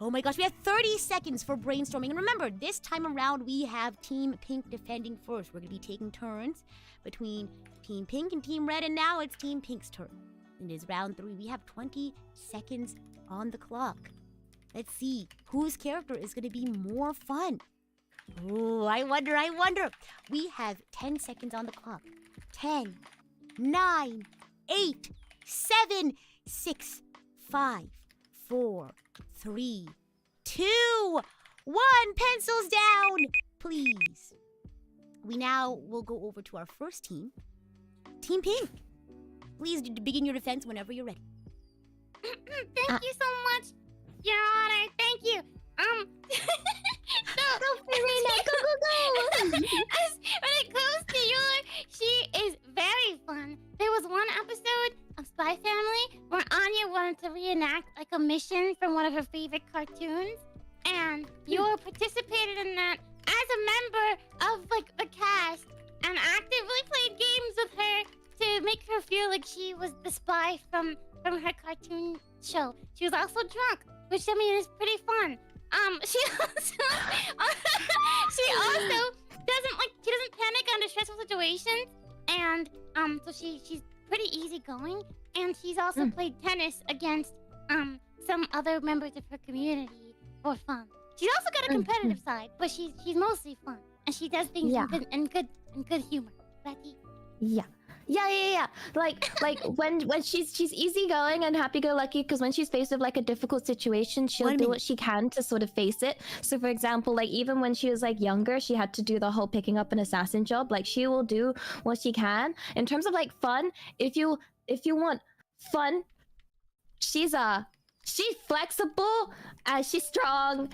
Oh my gosh, we have 30 seconds for brainstorming. And remember, this time around, we have Team Pink defending first. We're going to be taking turns between Team Pink and Team Red, and now it's Team Pink's turn. It is round 3. We have 20 seconds on the clock. Let's see whose character is going to be more fun. Oh, I wonder. We have 10 seconds on the clock. 10, 9, 8, 7, 6, 5, 4, 3, 2, 1. Pencils down, please. We now will go over to our first team. Team Pink. Please begin your defense whenever you're ready. Thank you so much, Your Honor. Thank you. When it comes to she is very fun. There was one episode of Spy Family where Anya wanted to reenact like a mission from one of her favorite cartoons, and Yor participated in that as a member of like the cast and actively played games with her to make her feel like she was the spy from her cartoon show. She was also drunk, which I mean is pretty fun. She also doesn't panic under stressful situations, and so she's pretty easygoing, and she's also played tennis against some other members of her community for fun. She's also got a competitive side, but she's mostly fun, and she does things in good humor. Betty. Yeah. Like when she's easygoing and happy-go-lucky, because when she's faced with like a difficult situation, she'll do what she can to sort of face it. So for example, like even when she was like younger, she had to do the whole picking up an assassin job. Like she will do what she can. In terms of like fun, if you want fun, she's flexible, she's strong,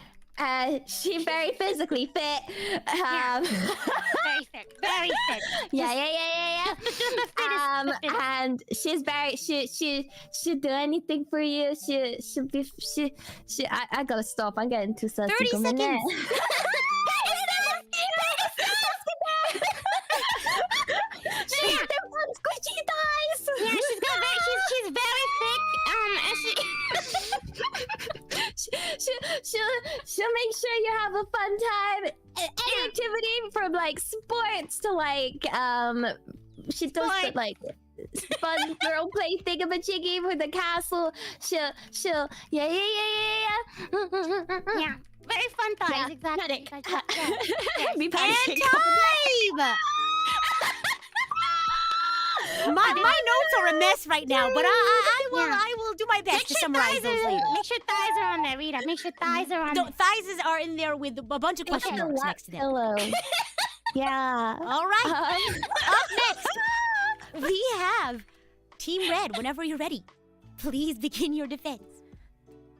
she's very physically fit. Very fit. Very fit. Yeah. And she's very she'll do anything for you. I gotta stop. I'm getting too sassy. 30 seconds. Squishy thighs. Yeah, she's very thick. She'll make sure you have a fun time. Any activity from like sports to like she does the, like fun girl play thingamajiggy for the castle. She'll yeah. Yeah, very fun thighs. Yeah, Exactly. Be And panicking. time! My notes are a mess right now, but I will do my best to summarize those later. Make sure thighs are on there, Rita. Make sure thighs are on there. Thighs are in there with a bunch of question marks next to them. Pillow. Yeah. All right. Up next, we have Team Red. Whenever you're ready, please begin your defense.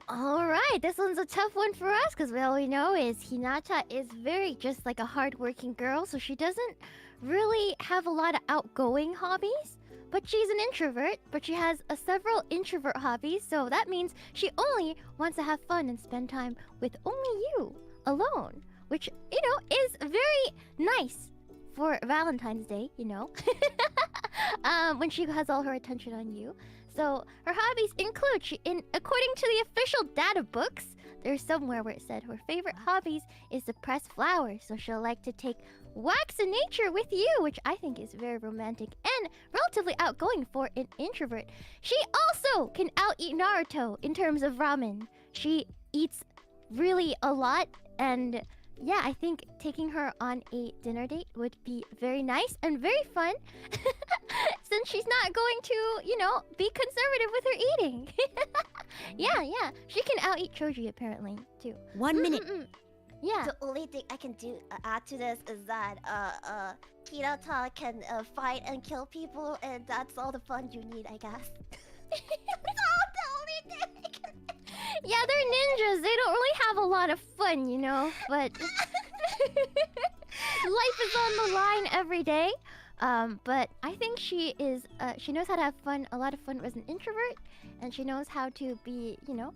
All right, this one's a tough one for us because all we know is Hinata is very just like a hardworking girl, so she doesn't really have a lot of outgoing hobbies. But she's an introvert, but she has several introvert hobbies, so that means she only wants to have fun and spend time with only you alone, which, you know, is very nice for Valentine's Day, you know, when she has all her attention on you. So her hobbies include, according to the official data books, there's somewhere where it said her favorite hobbies is to press flowers. So she'll like to take walks in nature with you, which I think is very romantic and relatively outgoing for an introvert. She also can out-eat Naruto in terms of ramen. She eats really a lot, and yeah, I think taking her on a dinner date would be very nice and very fun since she's not going to, you know, be conservative with her eating. Yeah. She can out-eat Choji apparently, too. 1 minute. Yeah. The only thing I can do add to this is that Hinata can fight and kill people, and that's all the fun you need, I guess. That's all the only thing I can do. Yeah, they're ninjas. They don't really have a lot of fun, you know, but life is on the line every day. But I think she knows how to have fun, a lot of fun as an introvert, and she knows how to be, you know,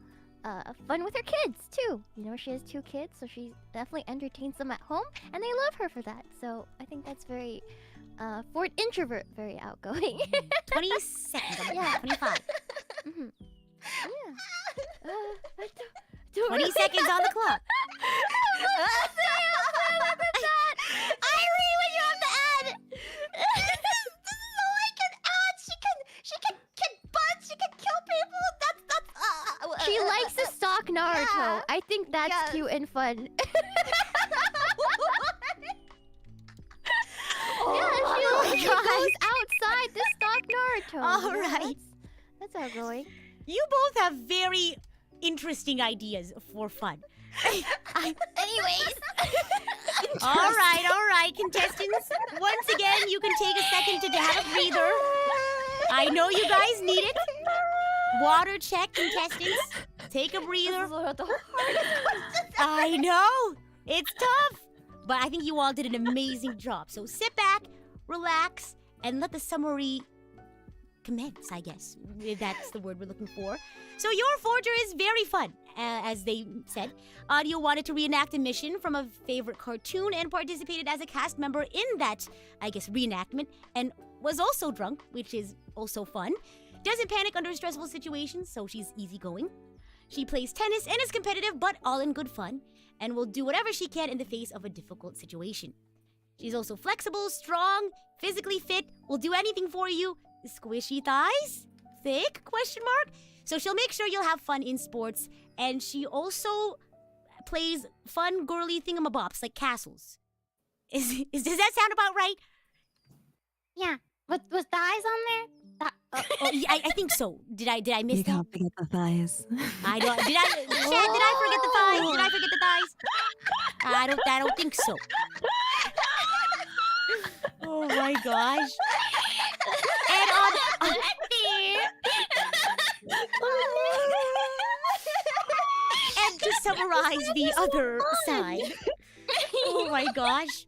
fun with her kids too. You know, she has 2 kids, so she definitely entertains them at home, and they love her for that. So I think that's very, for an introvert, very outgoing. 20 seconds on the Yeah. clock. 25. Yeah. 20 seconds on the clock. Irene, what you have to add? This is all I can add. She can kick butt. She can kill people. That's She likes to stalk Naruto. Yeah. I think that's Yes. cute and fun. She goes outside to stalk Naruto. All you know, right. What's up, Roy? You both have very interesting ideas for fun. Anyways. All right, contestants. Once again, you can take a second to have a breather. I know you guys need it. Water check, contestants. Take a breather. I know. It's tough. But I think you all did an amazing job. So sit back, relax, and let the summary commence, I guess. That's the word we're looking for. So your forger is very fun, as they said. Audio wanted to reenact a mission from a favorite cartoon and participated as a cast member in that, I guess, reenactment, and was also drunk, which is also fun. Doesn't panic under stressful situations, so she's easygoing. She plays tennis and is competitive, but all in good fun, and will do whatever she can in the face of a difficult situation. She's also flexible, strong, physically fit, will do anything for you. Squishy thighs? Thick? Question mark? So she'll make sure you'll have fun in sports, and she also plays fun, girly thingamabobs like castles. Does that sound about right? Yeah. Was thighs on there? Yeah, I think so. Did I miss You that? can't forget the thighs. I don't. Chad, did I forget the thighs? Did I forget the thighs? I don't think so. Oh my gosh. And and to summarize the other side. Oh my gosh.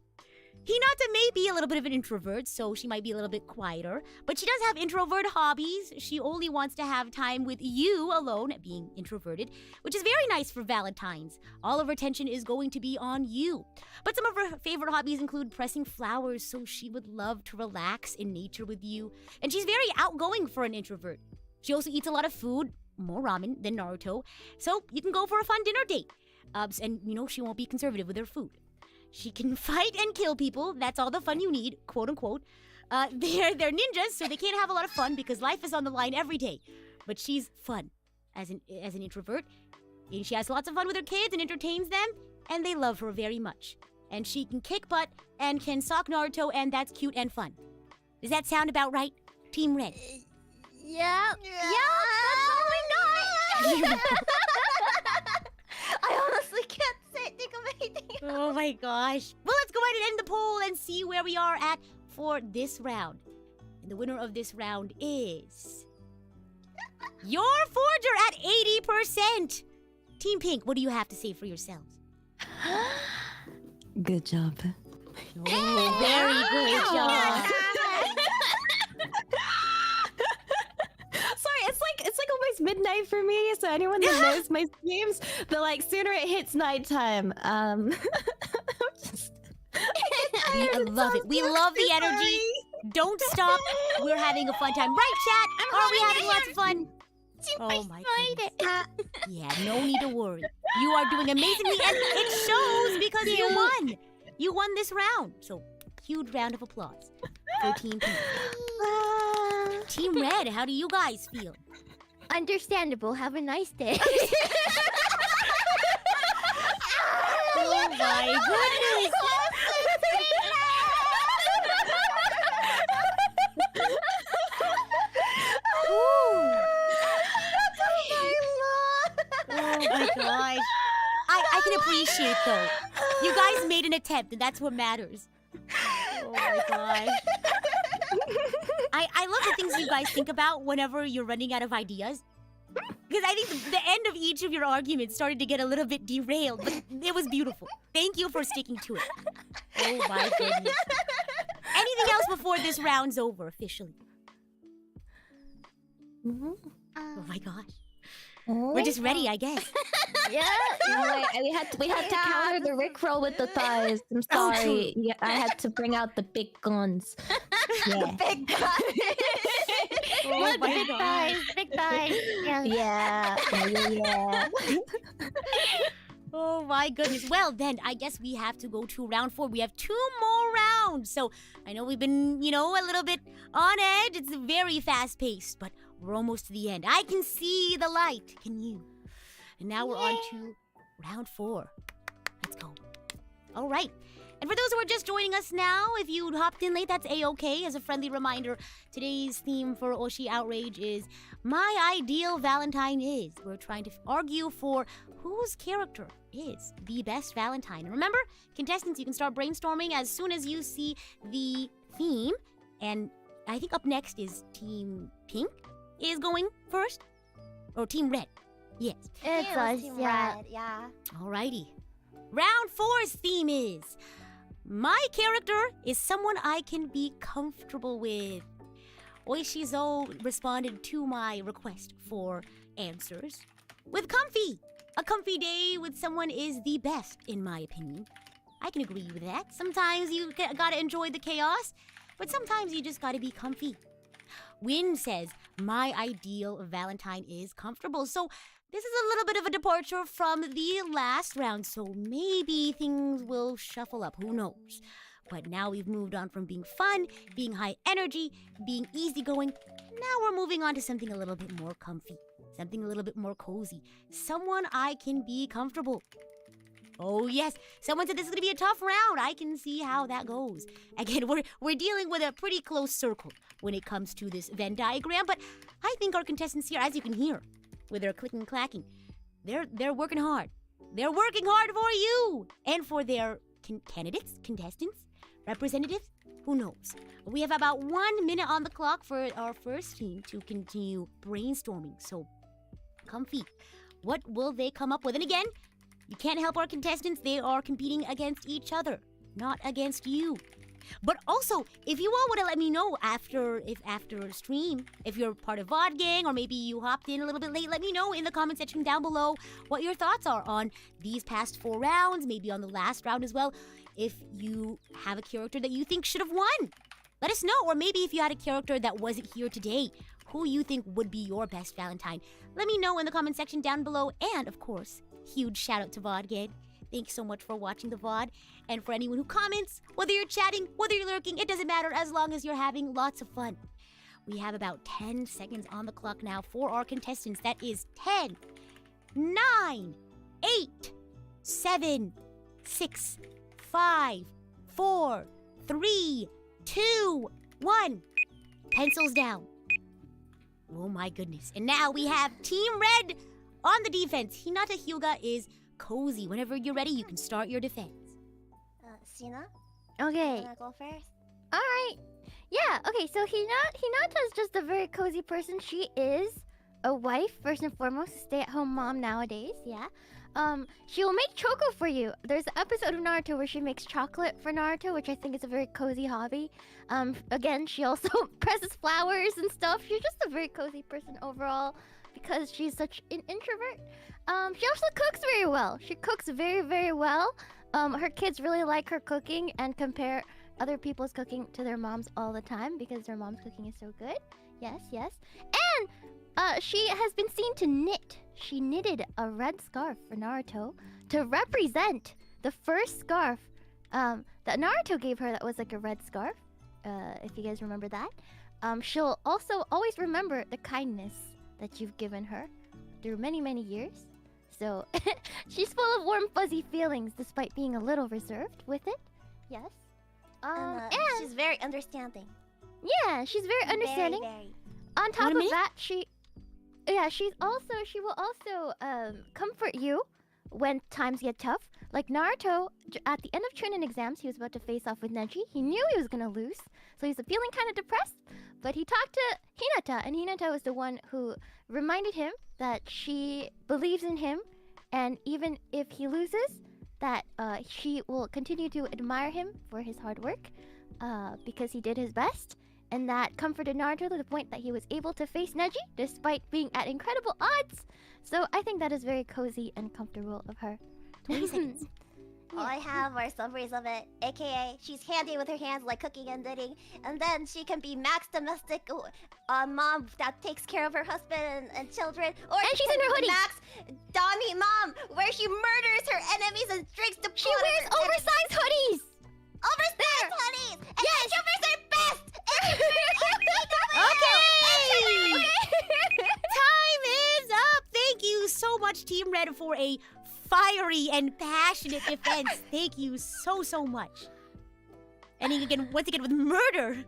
Hinata may be a little bit of an introvert, so she might be a little bit quieter, but she does have introvert hobbies. She only wants to have time with you alone, being introverted, which is very nice for Valentine's. All of her attention is going to be on you. But some of her favorite hobbies include pressing flowers, so she would love to relax in nature with you. And she's very outgoing for an introvert. She also eats a lot of food, more ramen than Naruto, so you can go for a fun dinner date. And she won't be conservative with her food. She can fight and kill people. That's all the fun you need, quote unquote. They're ninjas, so they can't have a lot of fun because life is on the line every day. But she's fun as an introvert. And she has lots of fun with her kids and entertains them, and they love her very much. And she can kick butt and can sock Naruto, and that's cute and fun. Does that sound about right, Team Red? Yeah. That's all we got. I honestly can't think of anything. Oh my gosh. Well, let's go ahead and end the poll and see where we are at for this round. And the winner of this round is your forger at 80%. Team Pink, what do you have to say for yourselves? Good job. Oh, very good job. Sorry, it's like almost midnight for me. So anyone that knows my streams, the sooner it hits nighttime. I'm just. We love it. We love the energy. Don't stop. We're having a fun time, right, chat? Are we having lots of fun? Oh my goodness. Yeah, no need to worry. You are doing amazingly, and it shows because you won. You won this round. So, huge round of applause for Team Pink. Team Red, how do you guys feel? Understandable. Have a nice day. Oh my goodness. Oh my gosh. I can appreciate though. You guys made an attempt and that's what matters. Oh my gosh. I love the things you guys think about whenever you're running out of ideas. Because I think the end of each of your arguments started to get a little bit derailed, but it was beautiful. Thank you for sticking to it. Oh my goodness. Anything else before this round's over officially? Oh my gosh. We're just ready, I guess. Yeah, we had to counter the Rickroll with the thighs. I'm sorry. Yeah, I had to bring out the big guns. Yeah. Big guy. Oh my Big gosh. thighs. Big thighs. Yeah. Yeah. Oh my goodness. Well, then I guess we have to go to round 4. We have 2 more rounds. So I know we've been, a little bit on edge. It's very fast paced, but we're almost to the end. I can see the light. Can you? And now we're on to round 4. Let's go. All right. And And for those who are just joining us now, if you hopped in late, that's A-okay. As a friendly reminder, today's theme for Oshi Outrage is My Ideal Valentine Is. We're trying to argue for whose character is the best Valentine. And remember, contestants, you can start brainstorming as soon as you see the theme. And I think up next is Team Pink is going first. Or Team Red. Yes. It's Yeah, us, Team yeah. Red, yeah. Alrighty. Round 4's theme is my character is someone I can be comfortable with. Oishizo responded to my request for answers with comfy. A comfy day with someone is the best, in my opinion. I can agree with that. Sometimes you gotta enjoy the chaos, but sometimes you just gotta be comfy. Win says, my ideal Valentine is comfortable. So this is a little bit of a departure from the last round, so maybe things will shuffle up. Who knows? But now we've moved on from being fun, being high energy, being easygoing. Now we're moving on to something a little bit more comfy, something a little bit more cozy, someone I can be comfortable. Oh yes, someone said this is going to be a tough round. I can see how that goes. Again, we're dealing with a pretty close circle when it comes to this Venn diagram, but I think our contestants here, as you can hear, with their clicking and clacking, they're working hard. They're working hard for you and for their candidates, contestants, representatives. Who knows? We have about 1 minute on the clock for our first team to continue brainstorming. So, comfy. What will they come up with? And again, you can't help our contestants. They are competing against each other, not against you. But also, if you all want to let me know after stream, if you're part of VOD Gang or maybe you hopped in a little bit late, let me know in the comment section down below what your thoughts are on these past 4 rounds, maybe on the last round as well. If you have a character that you think should have won, let us know. Or maybe if you had a character that wasn't here today, who you think would be your best Valentine. Let me know in the comment section down below. And of course, huge shout out to VOD Gang. Thanks so much for watching the VOD. And for anyone who comments, whether you're chatting, whether you're lurking, it doesn't matter as long as you're having lots of fun. We have about 10 seconds on the clock now for our contestants. That is 10, 9, 8, 7, 6, 5, 4, 3, 2, 1. Pencils down. Oh my goodness. And now we have Team Red on the defense. Hinata Hyuga is cozy. Whenever you're ready, you can start your defense. Sina, Okay. wanna go first? All right. Yeah. Okay. So Hinata's just a very cozy person. She is a wife first and foremost, a stay-at-home mom nowadays. Yeah. She will make choco for you. There's an episode of Naruto where she makes chocolate for Naruto, which I think is a very cozy hobby. Again, she also presses flowers and stuff. She's just a very cozy person overall because she's such an introvert. She also cooks very well. She cooks very, very well. Her kids really like her cooking and compare other people's cooking to their moms all the time because their mom's cooking is so good. Yes, yes. And she has been seen to knit. She knitted a red scarf for Naruto to represent the first scarf that Naruto gave her that was like a red scarf. If you guys remember that. She'll also always remember the kindness that you've given her through many, many years. So she's full of warm, fuzzy feelings despite being a little reserved with it. Yes. And she's very understanding. Yeah, she's very understanding. Very. On top Wanna of meet? that, she will also comfort you when times get tough. Like Naruto, at the end of Chunin exams, he was about to face off with Neji. He knew he was gonna lose, so he was feeling kind of depressed. But he talked to Hinata, and Hinata was the one who reminded him that she believes in him, and even if he loses, that she will continue to admire him for his hard work, because he did his best. And that comforted Naruto to the point that he was able to face Neji despite being at incredible odds. So I think that is very cozy and comfortable of her. 20 seconds. All I have are summaries of it, aka she's handy with her hands like cooking and knitting, and then she can be max domestic mom that takes care of her husband and children, or And she's in her hoodie. max Dami mom where she murders her enemies and drinks the She blood of wears her enemies. oversized hoodies! Oversized hoodies! And Yes! introverts are best! Okay! Time is up! Thank you so much, Team Red, for a fiery and passionate defense. Thank you so, so much. Ending again, once again, with murder.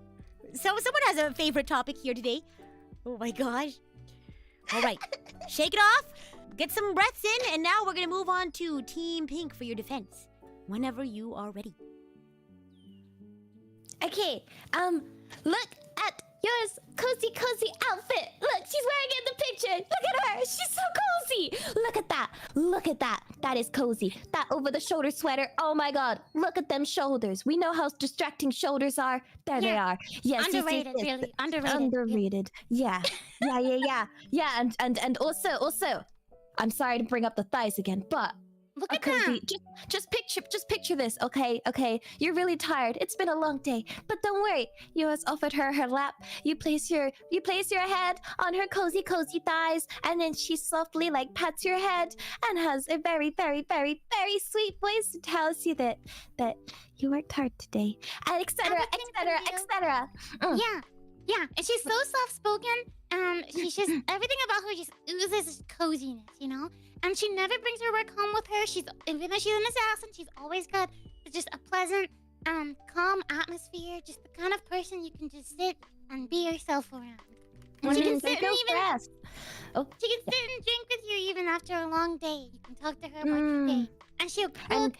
So someone has a favorite topic here today. Oh my gosh. All right, shake it off. Get some breaths in, and now we're gonna move on to Team Pink for your defense. Whenever you are ready. Okay, look at yours cozy outfit. Look, she's wearing it in the picture. Look at her, she's so cozy. Look at that. That is cozy. That over-the-shoulder sweater, oh my god. Look at them shoulders. We know how distracting shoulders are. There they are. Yes, Underrated, yes. really. Underrated. Underrated. Yeah. Yeah, and also, I'm sorry to bring up the thighs again, but Look a at them. cozy. Just picture this, okay? You're really tired. It's been a long day, but don't worry. You has offered her lap. You place your head on her cozy thighs, and then she softly like pats your head and has a very sweet voice to tell you that you worked hard today, and etc. Yeah, and she's so soft-spoken. She's just everything about her just oozes coziness, you know. And she never brings her work home with her. Even though she's an assassin, she's always got just a pleasant, calm atmosphere. Just the kind of person you can just sit and be yourself around. And she can sit and even she can sit and drink with you even after a long day. You can talk to her about your day, and she'll cook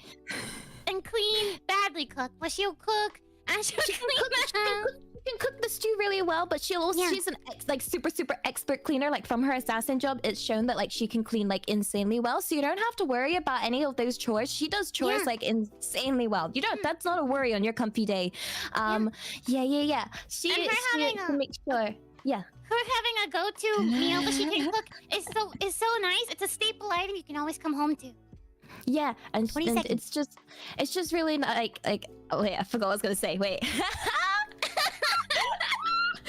and clean. Badly cook, but she'll cook and she'll clean the house. She can cook the stew really well, but she's an super expert cleaner. Like from her assassin job, it's shown that like she can clean like insanely well, so you don't have to worry about any of those chores. She does chores like insanely well. You don't. That's not a worry on your comfy day. Yeah. She to make sure. Yeah. Her having a go-to meal that she can cook is so nice. It's a staple item you can always come home to. Yeah, and it's just really like oh wait, I forgot what I was gonna say. Wait.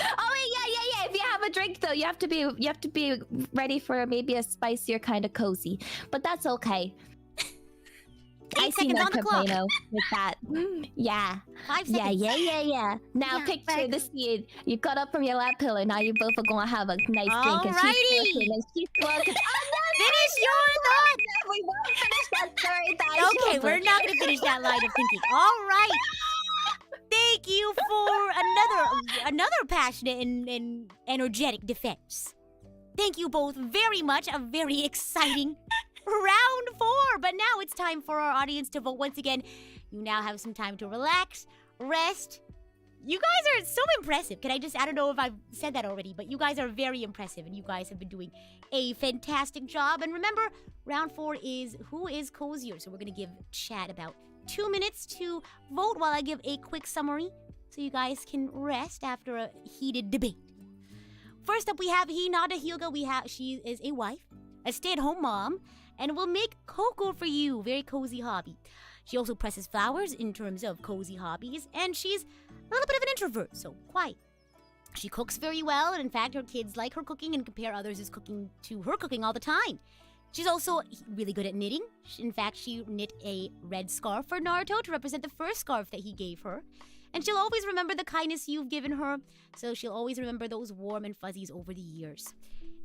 Oh wait, yeah. If you have a drink though, you have to be ready for maybe a spicier kind of cozy, but that's okay. 8 seconds on the clock. With that. Yeah. 5 seconds. Yeah. Now picture the scene. You got up from your lap pillow. Now you both are gonna have a nice drink, and she's working, and she's working. Finish your thought. We won't finish that story. Okay, we're not gonna finish that line of thinking. All right. Thank you for another passionate and energetic defense. Thank you both very much. A very exciting round 4. But now it's time for our audience to vote once again. You now have some time to relax, rest. You guys are so impressive. I don't know if I've said that already, but you guys are very impressive, and you guys have been doing a fantastic job. And remember, round 4 is who is cozier. So we're going to give chat about 2 minutes to vote while I give a quick summary so you guys can rest after a heated debate. First up, we have Hinata Hyuga. She is a wife, a stay-at-home mom, and will make cocoa for you. Very cozy hobby. She also presses flowers in terms of cozy hobbies, and she's a little bit of an introvert, so quiet. She cooks very well, and in fact, her kids like her cooking and compare others' cooking to her cooking all the time. She's also really good at knitting. In fact, she knit a red scarf for Naruto to represent the first scarf that he gave her. And she'll always remember the kindness you've given her, so she'll always remember those warm and fuzzies over the years.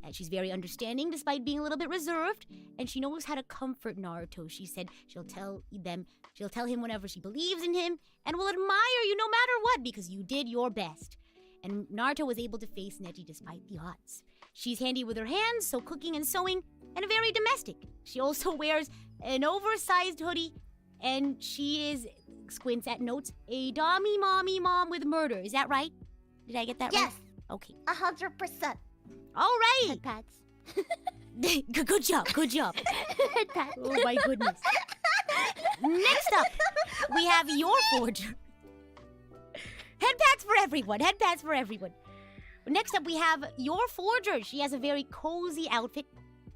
And she's very understanding despite being a little bit reserved, and she knows how to comfort Naruto. She said she'll tell him whenever she believes in him, and will admire you no matter what because you did your best. And Naruto was able to face Neji despite the odds. She's handy with her hands, so cooking and sewing, and very domestic. She also wears an oversized hoodie, and she is, squints at notes, a dommy mommy mom with murder. Is that right? Did I get that right? Yes. Okay. 100%. All right. Head pats. Good job. Head pats. Oh my goodness. Next up, we have your forger. Head pats for everyone. Next up, we have your forger. She has a very cozy outfit.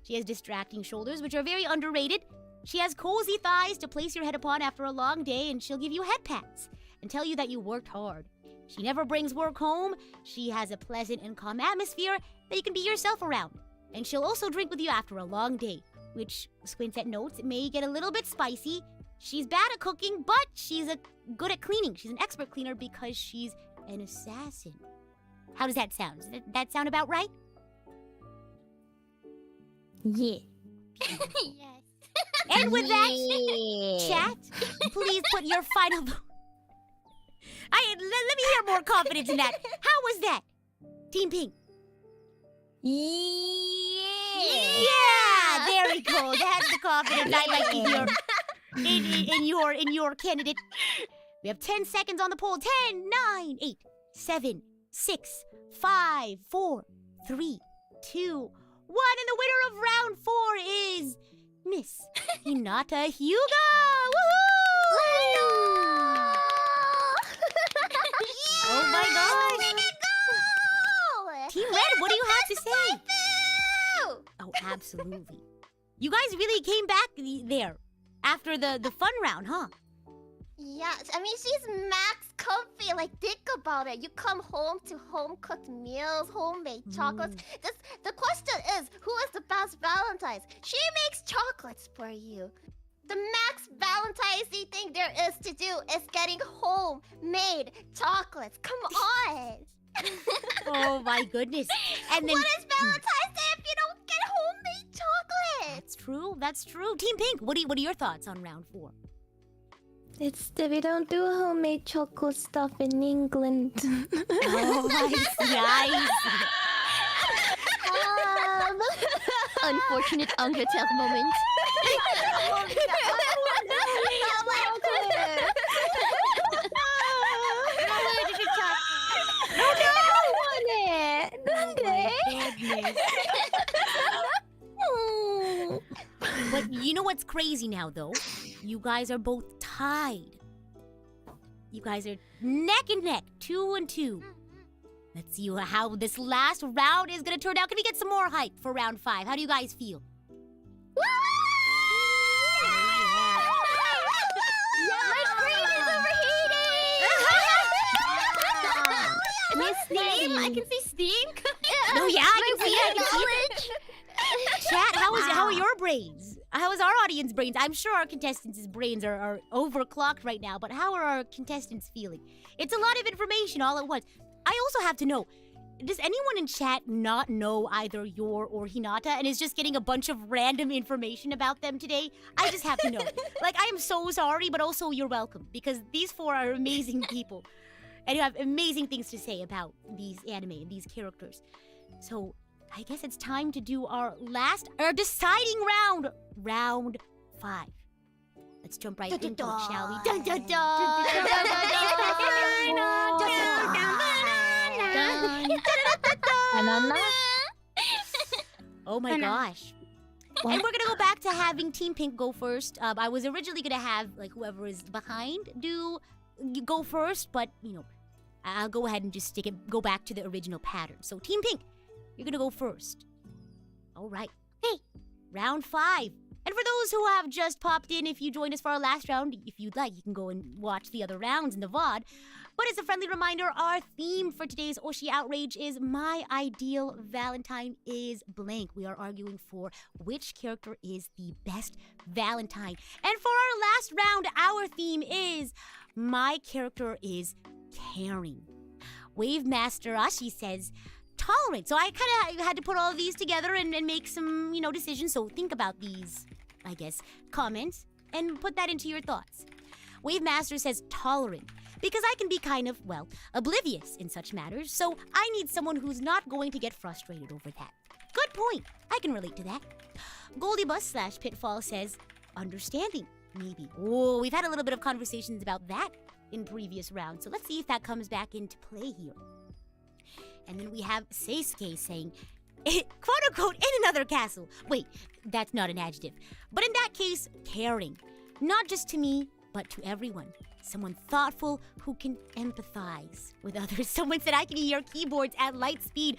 She has distracting shoulders, which are very underrated. She has cozy thighs to place your head upon after a long day, and she'll give you head pats and tell you that you worked hard. She never brings work home. She has a pleasant and calm atmosphere that you can be yourself around. And she'll also drink with you after a long day, which, squints at notes, may get a little bit spicy. She's bad at cooking, but she's good at cleaning. She's an expert cleaner because she's an assassin. How does that sound? Does that sound about right? Yeah. Yes. And with that, chat, please put your final vote. Let me hear more confidence in that. How was that? Team Pink. Yeah, there we go. That's the confidence I like to hear in your candidate. We have 10 seconds on the poll. 10, 9, 8, 7, 6, 5, 4, 3, 2, 1. And the winner of round 4 is Miss Hinata Hyuga. Woohoo! Oh my gosh. Team Red, what do you have to say? Oh, absolutely. You guys really came back there after the fun round, huh? Yeah, I mean, she's max comfy. Like, think about it. You come home to home-cooked meals, homemade chocolates. The question is, who is the best Valentine's? She makes chocolates for you. The max Valentine's-y thing there is to do is getting homemade chocolates. Come on. Oh my goodness. And then What is Valentine's Day if you don't get homemade chocolates? That's true. Team Pink, what are your thoughts on round 4? It's that we don't do homemade chocolate stuff in England. Oh, I see. Unfortunate Angleterre moment. But you know what's crazy now, though? You guys are both tied. You guys are neck and neck, 2 and 2. Let's see how this last round is gonna turn out. Can we get some more hype for round 5? How do you guys feel? Miss Steam, I can see steam. Oh yeah, I can see it. Chat, how are your brains? How is our audience brains? I'm sure our contestants' brains are overclocked right now, but how are our contestants feeling? It's a lot of information all at once. I also have to know, does anyone in chat not know either Yor or Hinata and is just getting a bunch of random information about them today? I just have to know. Like, I am so sorry, but also you're welcome, because these 4 are amazing people. And you have amazing things to say about these anime and these characters. So, I guess it's time to do our deciding round. Round 5. Let's jump right into it, shall we? Dun, dun, dun. Oh my gosh. And we're gonna go back to having Team Pink go first. I was originally gonna have like whoever is behind go first, but you know, I'll go ahead and just go back to the original pattern. So Team Pink, you're gonna go first. All right. Hey, round 5. And for those who have just popped in, if you joined us for our last round, if you'd like, you can go and watch the other rounds in the VOD. But as a friendly reminder, our theme for today's Oshi Outrage is My Ideal Valentine is blank. We are arguing for which character is the best Valentine. And for our last round, our theme is My Character is Caring. Wave Master Ashi says tolerant. So I kind of had to put all of these together and make some, decisions. So think about these, I guess, comments and put that into your thoughts. Wave Master says tolerant because I can be kind of, oblivious in such matters. So I need someone who's not going to get frustrated over that. Good point. I can relate to that. Goldybus/Pitfall says understanding, maybe. Oh, we've had a little bit of conversations about that in previous rounds. So let's see if that comes back into play here. And then we have Seisuke saying, quote unquote, in another castle. Wait, that's not an adjective. But in that case, caring. Not just to me, but to everyone. Someone thoughtful who can empathize with others. Someone said I can hear keyboards at light speed.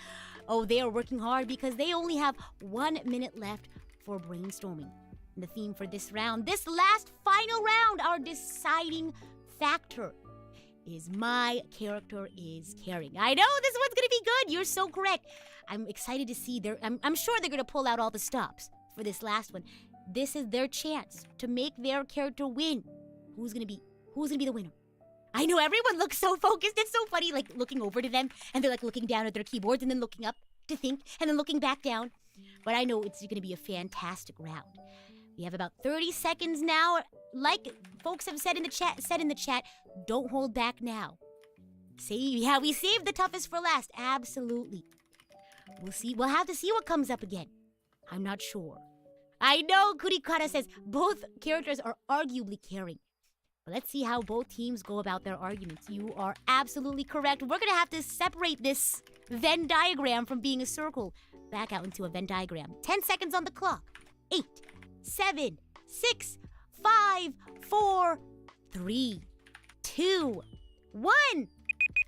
Oh, they are working hard because they only have 1 minute left for brainstorming. And the theme for this round, this last final round, our deciding factor is My Character is Caring. I know this one's gonna be good. You're so correct. I'm excited to see I'm sure they're gonna pull out all the stops for this last one. This is their chance to make their character win. Who's gonna be the winner? I know everyone looks so focused. It's so funny, like looking over to them and they're like looking down at their keyboards and then looking up to think and then looking back down. But I know it's gonna be a fantastic round. We have about 30 seconds now. Like folks have said in the chat, don't hold back now. See, yeah, we saved the toughest for last. Absolutely. We'll see. We'll have to see what comes up again. I'm not sure. I know Kurikara says both characters are arguably caring. But let's see how both teams go about their arguments. You are absolutely correct. We're going to have to separate this Venn diagram from being a circle back out into a Venn diagram. 10 seconds on the clock. 8, 7, 6, 5, 4, 3, 2, 1.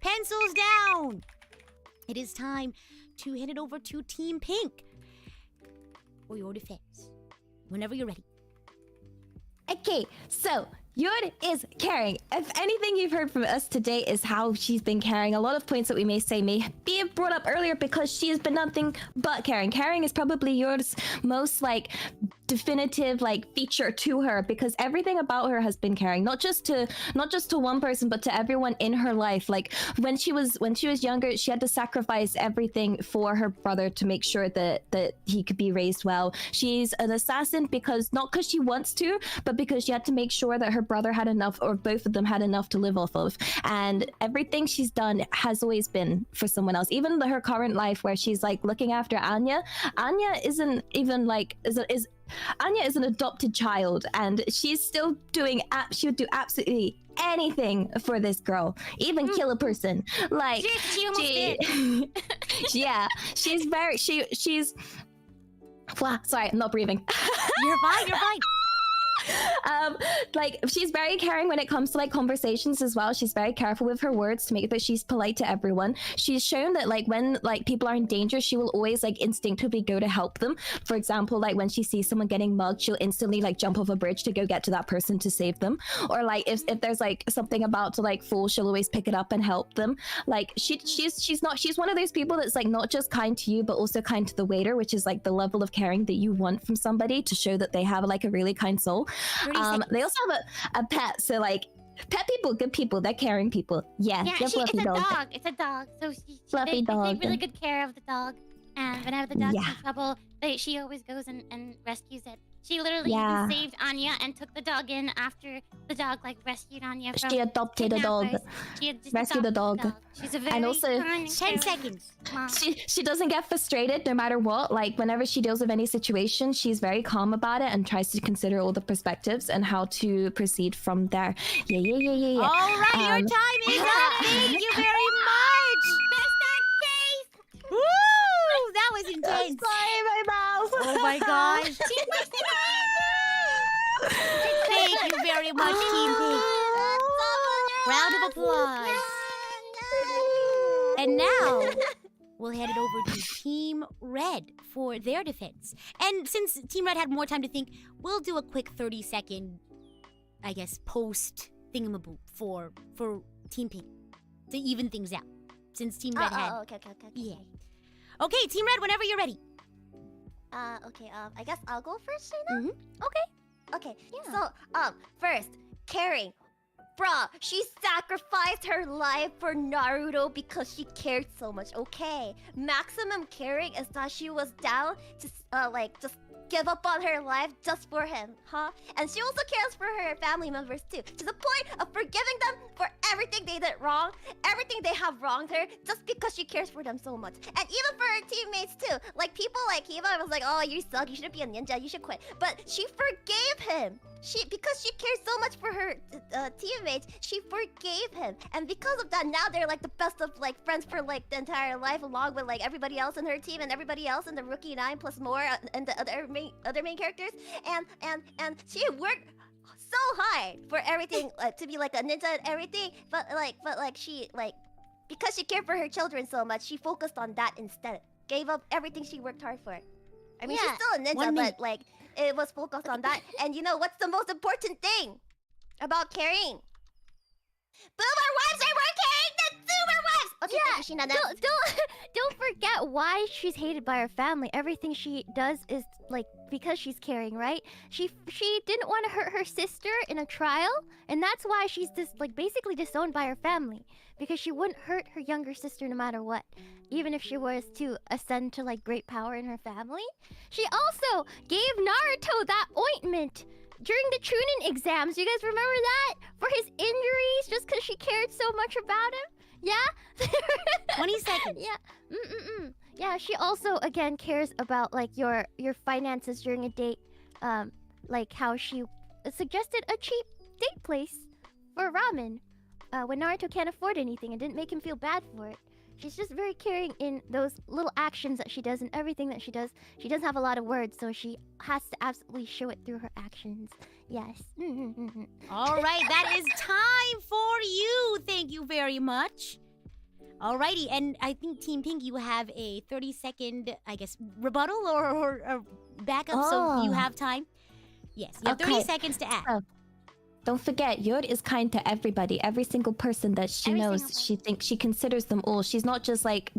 Pencils down. It is time to hand it over to Team Pink for your defense. Whenever you're ready. Okay, so Yod is caring. If anything you've heard from us today is how she's been caring. A lot of points that we may say may be brought up earlier because she has been nothing but caring. Caring is probably Yod's most definitive feature to her, because everything about her has been caring, not just to one person but to everyone in her life. Like when she was younger, she had to sacrifice everything for her brother to make sure that he could be raised well. She's an assassin not because she wants to, but because she had to make sure that her brother had enough, or both of them had enough to live off of. And everything she's done has always been for someone else. Even her current life where she's looking after Anya isn't even Anya is an adopted child, and she's still doing she would do absolutely anything for this girl, even kill a person. She almost did. Yeah, she's sorry, I'm not breathing. You're fine. She's very caring when it comes to conversations as well. She's very careful with her words to make that she's polite to everyone. She's shown that when people are in danger, she will always instinctively go to help them. For example, when she sees someone getting mugged, she'll instantly jump off a bridge to go get to that person to save them. Or if there's something about to fall, she'll always pick it up and help them. She's one of those people that's not just kind to you but also kind to the waiter, which is the level of caring that you want from somebody to show that they have a really kind soul. They also have a pet, so pet people, good people, they're caring people. Yeah, it's a dog. It's a dog. So they take really good care of the dog. And whenever the dog's in trouble, she always goes and rescues it. She literally even saved Anya and took the dog in after the dog rescued Anya from She adopted a dog. She just rescued a dog. She's a very and also 10 seconds. Mom. She doesn't get frustrated no matter what. Whenever she deals with any situation, she's very calm about it and tries to consider all the perspectives and how to proceed from there. Yeah. All right, your time is up. Thank you very much. Best case. Woo! That was intense. Sorry, my mouth. Oh my gosh. Thank you very much, Team Pink. Round of applause. And now, we'll hand it over to Team Red for their defense. And since Team Red had more time to think, we'll do a quick 30-second, post thingamaboo for Team Pink to even things out. Since Team Red had... Okay. Yeah. Okay, Team Red, whenever you're ready. Okay, I guess I'll go first right now? Mm-hmm. Okay, so, first, caring. Bruh, she sacrificed her life for Naruto because she cared so much. Okay, maximum caring is that she was down to, just give up on her life just for him, huh? And she also cares for her family members too, to the point of forgiving them for everything they did wrong, everything they have wronged her, just because she cares for them so much. And even for her teammates too. People like Kiva was like, oh, you suck, you shouldn't be a ninja, you should quit. But she forgave him. Because she cares so much for her teammates, she forgave him. And because of that, now they're the best of friends for the entire life, along with everybody else in her team and everybody else in the Rookie 9 plus more and the other main characters. And she worked so hard for everything to be a ninja and everything. But she because she cared for her children so much, she focused on that instead. Gave up everything she worked hard for. I mean, she's still a ninja, but it was focused on that. And you know what's the most important thing about caring? Boomer wives are more caring than Zoomer wives! Okay, thank you, Sheena. Don't forget why she's hated by her family. Everything she does is because she's caring, right? She didn't want to hurt her sister in a trial, and that's why she's just basically disowned by her family, because she wouldn't hurt her younger sister no matter what, even if she was to ascend to great power in her family. She also gave Naruto that ointment during the Chunin exams. You guys remember that? For his injuries, just because she cared so much about him. Yeah. 20 seconds. Yeah. Yeah, she also again cares about like your finances during a date. Like how she suggested a cheap date place for ramen when Naruto can't afford anything and didn't make him feel bad for it. She's just very caring in those little actions that she does and everything that she does. She doesn't have a lot of words, so she has to absolutely show it through her actions. Yes. All right, that is time for you. Thank you very much. Alrighty, and I think Team Pink, you have a 30-second, I guess, rebuttal or backup, so you have time. Yes, you have 30 seconds to act. Don't forget, Yod is kind to everybody. Every single person that she knows, she thinks she considers them all. She's not just like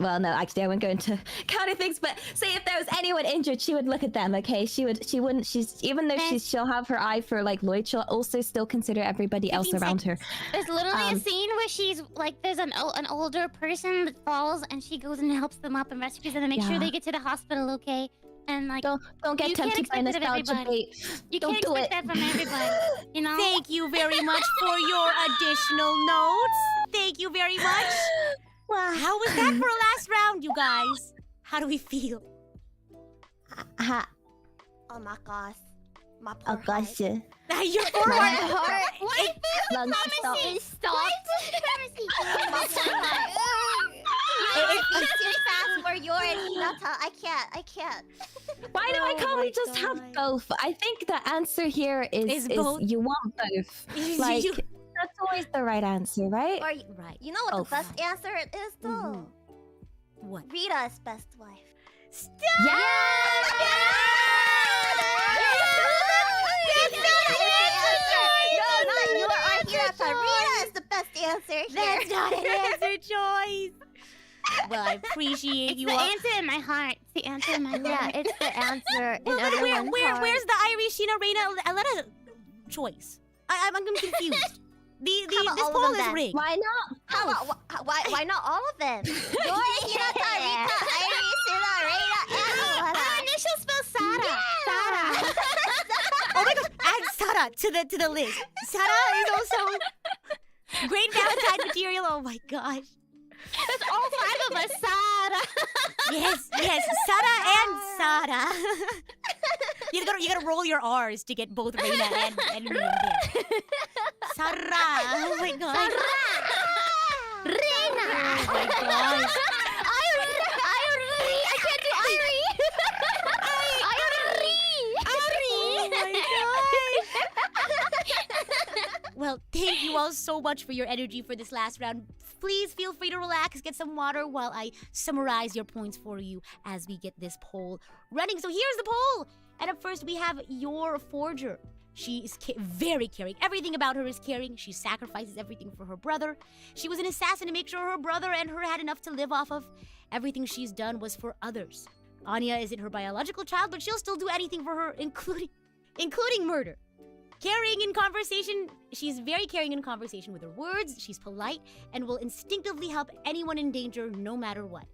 well, no, actually, I won't go into counter things. But say if there was anyone injured, she would look at them. Okay, she wouldn't. She's even though she'll have her eye for like Lloyd, she'll also still consider everybody else around her. There's literally a scene where she's like, there's an older person that falls, and she goes and helps them up and rescues them and make sure they get to the hospispittal okay. And like, don't get tempted by nostalgia bait. You don't can't do expect it. that from everybody, you know? Thank you very much for your additional notes. Thank you very much. Wow. How was that for a last round, you guys? How do we feel? Oh my gosh. My poor Oh gosh. Your My heart. lungs stop. It's too fast for your and Hinata. I can't. Why can't we just have both? I think the answer here is both. you want both. Like that's always the right answer, right? Or Right. you know what the best answer is though? What? Rita's best wife. Yeah! No, not your or Hirata. Rita is the best answer here. That's not an answer choice. Well, I appreciate It's you the all. answer in my heart. It's the answer in my heart. Yeah, it's the answer in Well, everyone's heart. where's the Irishina Reina Aletta choice? I'm confused. This all of poll them is then? rigged. Why not? How about why not all of them? Your Hinata, Rita, Iris, Sina, Reina, and Aletta. Our initial spell Sara. Sara. Oh my gosh, add Sara to the list. Sara is also great Valentine material. Oh my gosh. That's all 5 of us. Sara. Yes, Sara and Sara. you gotta roll your R's to get both Reina and me in there. Sara. Oh my god. Reina. Oh my gosh. I can't do Irie. Oh my gosh. Well, thank you all so much for your energy for this last round. Please feel free to relax, get some water while I summarize your points for you as we get this poll running. So here's the poll. And up first, we have your forger. She is very caring. Everything about her is caring. She sacrifices everything for her brother. She was an assassin to make sure her brother and her had enough to live off of. Everything she's done was for others. Anya isn't her biological child, but she'll still do anything for her, including murder. Caring in conversation, she's very caring in conversation with her words, she's polite, and will instinctively help anyone in danger no matter what.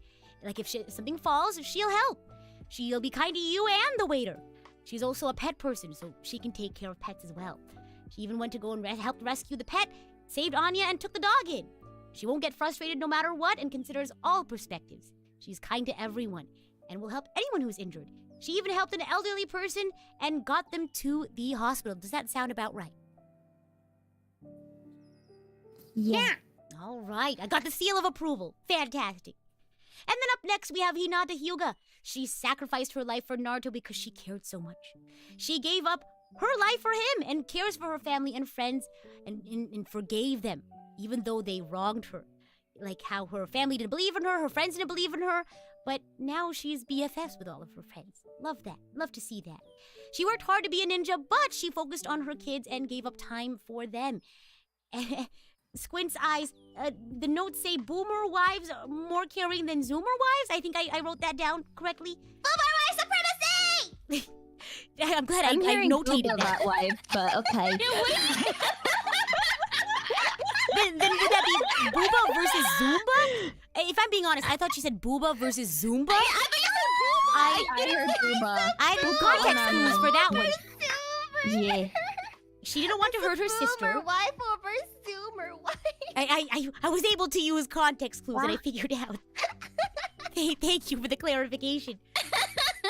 Like if something falls, she'll help. She'll be kind to you and the waiter. She's also a pet person, so she can take care of pets as well. She even went to go and helped rescue the pet, saved Anya, and took the dog in. She won't get frustrated no matter what and considers all perspectives. She's kind to everyone and will help anyone who's injured. She even helped an elderly person and got them to the hospital. Does that sound about right? Yeah. All right, I got the seal of approval. Fantastic. And then up next, we have Hinata Hyuga. She sacrificed her life for Naruto because she cared so much. She gave up her life for him and cares for her family and friends and forgave them, even though they wronged her. Like how her family didn't believe in her friends didn't believe in her, but now she's BFFs with all of her friends. Love that. Love to see that. She worked hard to be a ninja, but she focused on her kids and gave up time for them. Squint's eyes. The notes say boomer wives are more caring than zoomer wives. I think I wrote that down correctly. Boomer white supremacy! I'm glad I'm I hearing notated that. wife, but okay. Then would that be Booba versus Zumba? If I'm being honest, I thought she said Booba versus Zumba. I heard Booba. I had context clues for that one. Yeah. She didn't want to hurt her sister. Boomer wife over zoomer wife. I was able to use context clues and I figured out. Thank you for the clarification.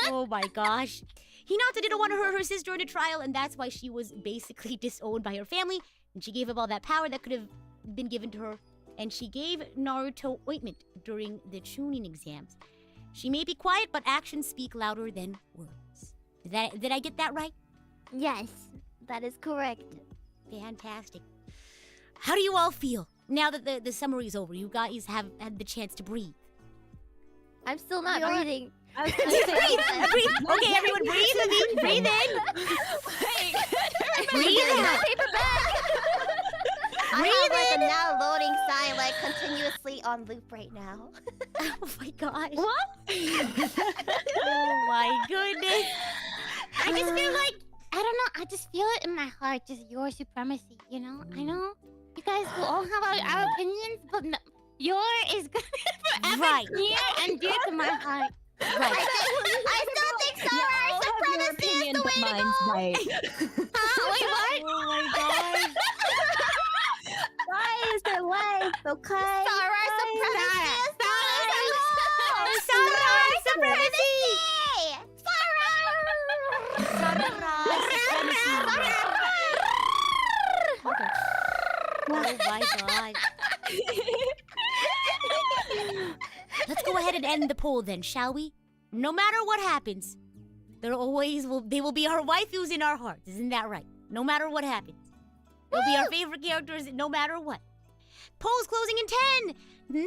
Oh my gosh. Hinata didn't want to hurt her sister in a trial, and that's why she was basically disowned by her family, and she gave up all that power that could have been given to her, and she gave Naruto ointment during the Chunin exams. She may be quiet, but actions speak louder than words. Did I get that right? Yes, that is correct. Fantastic. How do you all feel now that the summary is over? You guys have had the chance to breathe. I'm still not breathing. Breathe. Okay, everyone, breathe with me. Breathe in. Breathe out. I have like a now loading sign like continuously on loop right now. Oh my gosh. What? Oh my goodness. I just feel like, I don't know, I just feel it in my heart, just your supremacy, you know? I know you guys will all have our opinions, but no, your is gonna be forever Right. near and dear to my heart. Right. I still think Sarah's supremacy is the way to go. Right. Wait, what? Oh my gosh. Guys, they're life, okay? Sarah's supremacy is the way to go. Sarah's supremacy. Oh my god. Let's go ahead and end the poll then, shall we? No matter what happens, they will be our waifus in our hearts. Isn't that right? No matter what happens. They'll be our favorite characters no matter what. Poll's closing in 10,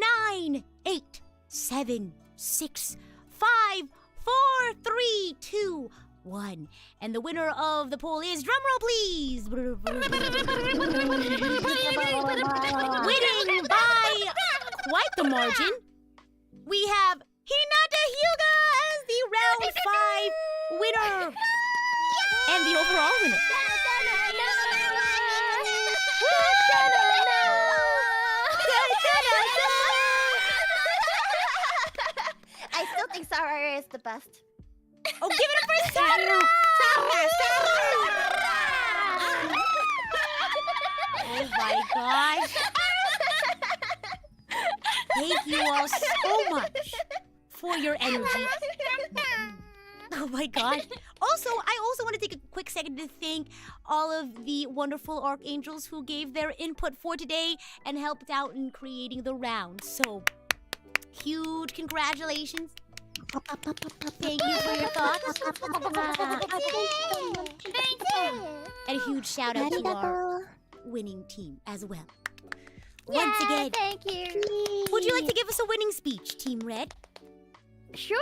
9, 8, 7, 6, 5, 4, 3, 2, 1. And the winner of the poll is, drumroll please! Winning by quite the margin, we have Hinata Hyuga as the round 5 winner! And the overall winner. I still think Sarah is the best. Oh, give it up for Sarah! Oh my gosh. Thank you all so much for your energy. Oh my gosh. Also, I also want to take a quick second to thank all of the wonderful archangels who gave their input for today and helped out in creating the round. So, huge congratulations. Thank you for your thoughts. Thank you. And a huge shout out to our winning team as well. Once again, Thank you. would you like to give us a winning speech, Team Red? Sure.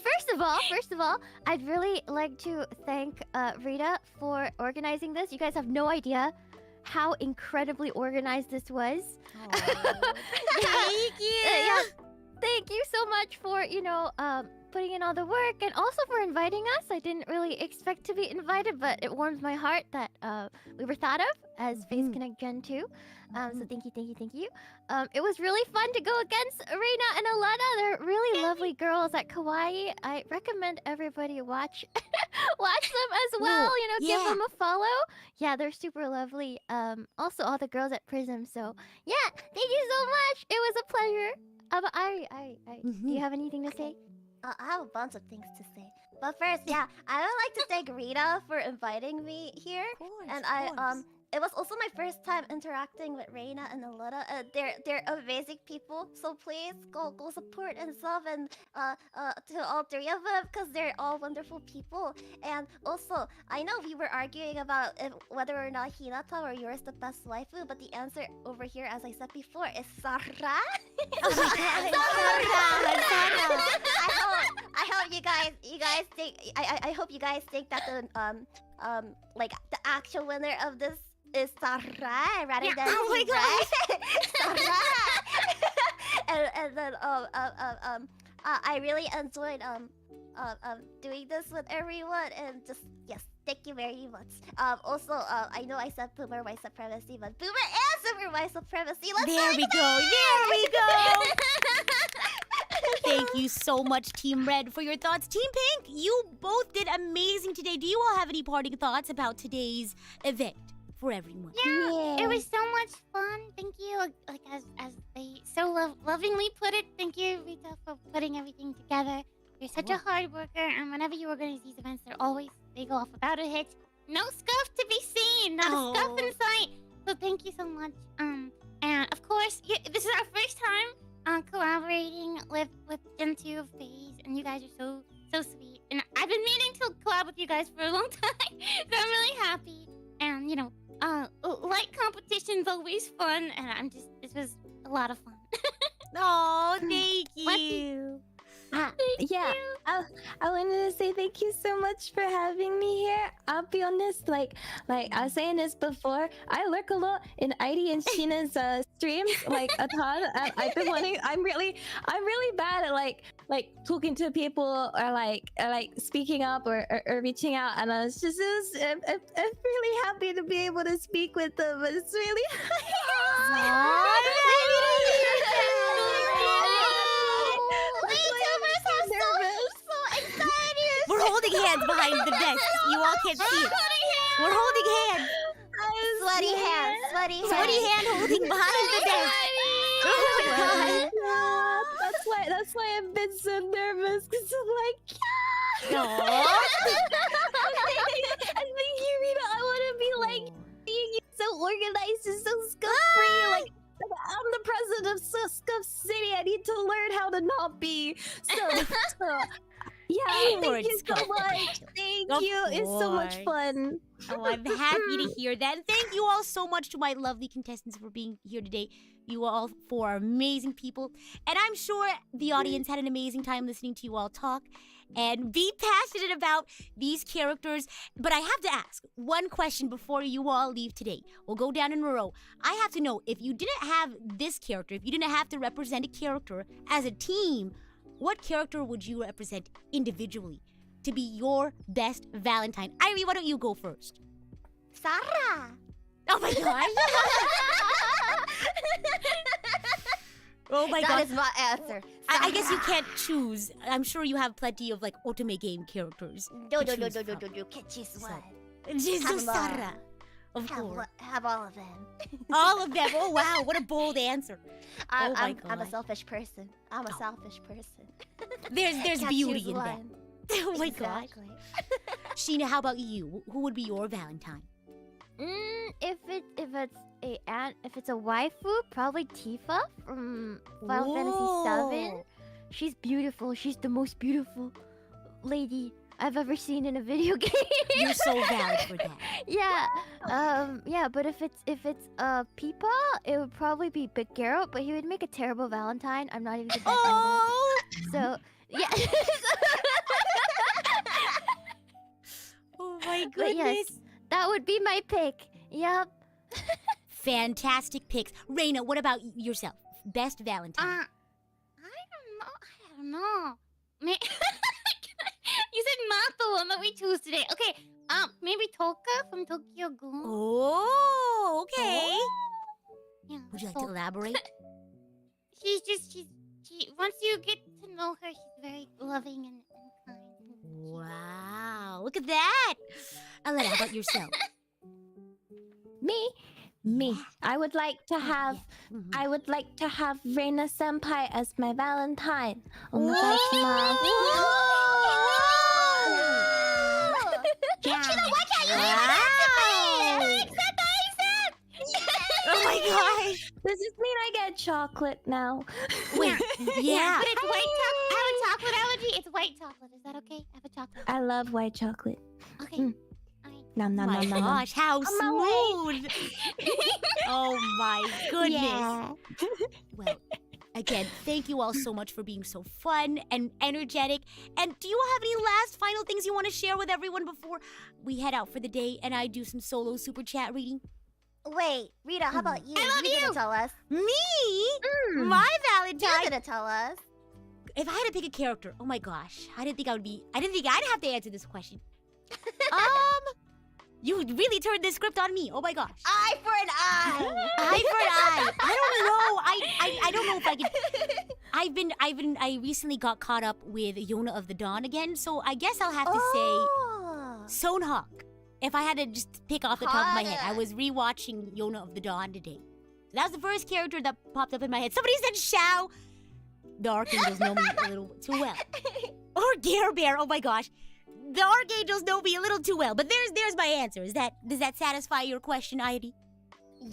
First of all, I'd really like to thank Rita for organizing this. You guys have no idea how incredibly organized this was. Thank you. Yeah, thank you so much for, putting in all the work and also for inviting us. I didn't really expect to be invited, but it warms my heart that we were thought of as Face Connect Gen 2. So thank you. It was really fun to go against Reina and Alana. They're really lovely girls at Kawaii. I recommend everybody watch them as well. Give them a follow. Yeah, they're super lovely. Also all the girls at PRISM. So yeah, thank you so much. It was a pleasure. Do you have anything to say? I have a bunch of things to say. But first, I would like to thank Rita for inviting me here. And it was also my first time interacting with Reina and Alana. They're amazing people. So please go support and sub and to all three of them because they're all wonderful people. And also, I know we were arguing about whether or not Hinata or yours the best waifu, but the answer over here, as I said before, is Sarah. Oh my God, Sarah. I hope you guys think I hope you guys think that the like the actual winner of this is Sarah rather than oh my God. and then I really enjoyed doing this with everyone and just thank you very much. Also I know I said Boomer white supremacy, but Boomer is Super white supremacy. There we go. Thank you so much, Team Red, for your thoughts. Team Pink, you both did amazing today. Do you all have any parting thoughts about today's event for everyone. Yeah, it was so much fun. Thank you. Like as they so lovingly put it, thank you, Rita, for putting everything together. You're such a hard worker, and whenever you organize these events, they go off without a hitch. No scuff to be seen, not a scuff in sight. So thank you so much. And of course, this is our first time collaborating with Gen 2 of FaZe, and you guys are so sweet. And I've been meaning to collab with you guys for a long time, so I'm really happy. And light competition's always fun, and this was a lot of fun. Oh, thank you. Yeah, I wanted to say thank you so much for having me here. I'll be honest, like I was saying this before, I lurk a lot in Heidi and Sheena's streams, like a ton. I've been wanting. I'm really bad at like talking to people or like speaking up or reaching out, and I'm really happy to be able to speak with them. But it's really. We're holding hands behind the desk. You all can't see it. We're holding hands. Sweaty hands. Sweaty hand holding behind the desk. Oh my god. Yeah, that's why I've been so nervous, because I'm like, Aww. I think you, Rita, I want to be like seeing you so organized and so scuff-free. Like, I'm the president of Scuff City. I need to learn how to not be. So yeah, thank you so much. Thank you. It's so much fun. Oh, I'm happy to hear that. And thank you all so much to my lovely contestants for being here today. You all four are amazing people. And I'm sure the audience had an amazing time listening to you all talk and be passionate about these characters. But I have to ask one question before you all leave today. We'll go down in a row. I have to know, if you didn't have this character, if you didn't have to represent a character as a team, what character would you represent individually to be your best Valentine? Irie, why don't you go first? Sarah. Oh my gosh. Oh my god. That is my answer. I guess you can't choose. I'm sure you have plenty of like Otome game characters. No. to choose from. Can't choose one. Jesus, Have them all. Sarah. Of course. Have all of them. All of them. Oh wow, what a bold answer. I'm my a God. selfish person. I'm a selfish person. There's Can't beauty choose in that. one. Oh my gosh. Exactly. Sheena, how about you? Who would be your Valentine? If it's a waifu, probably Tifa from Final Fantasy VII. She's beautiful. She's the most beautiful lady I've ever seen in a video game. You're so valid for that. Yeah. Yeah, but if it's Peepa, it would probably be Big Garrett, but he would make a terrible Valentine. I'm not even gonna say Oh! that. So yeah. Oh my But goodness. yes, that would be my pick. Yep. Fantastic picks. Reina, what about yourself? Best Valentine. I don't know. You said not the one that we choose today. Okay, maybe Toka from Tokyo Ghoul. Oh, okay. Yeah, Would you like to Toka. elaborate? She once you get to know her, she's very loving and kind. Wow, look at that. Aletta, how about yourself? Me. I would like to have Mhm. I would like to have Reina Senpai as my Valentine. Oh my Whoa! gosh, Yeah. Why can't you Oh my gosh. Does this mean I get chocolate now? Wait, yeah. But it's white chocolate. I have a chocolate allergy. It's white chocolate. Is that okay? I have a chocolate. I love white chocolate. Okay. Mm. Nom nom Oh my nom nom. nom. gosh, how On my smooth. Oh my goodness. Yeah. Well, again, thank you all so much for being so fun and energetic. And do you all have any last final things you want to share with everyone before we head out for the day and I do some solo super chat reading? Wait, Rita, how about you? I love You you. didn't tell us. Me? Mm. My You Valentine? didn't tell us. If I had to pick a character, oh my gosh, I didn't think I'd have to answer this question. You really turned this script on me. Oh my gosh. Eye for an eye. Eye for an eye. I don't know. I don't know if I can. I recently got caught up with Yona of the Dawn again, so I guess I'll have to Oh. say Sonhawk. if I had to just pick off the top of my head, I was rewatching Yona of the Dawn today. That was the first character that popped up in my head. Somebody said Shao. The Archangels know me a little too well. Or Gare Bear, oh my gosh. The Archangels know me a little too well. But there's my answer. Does that satisfy your question, Heidi?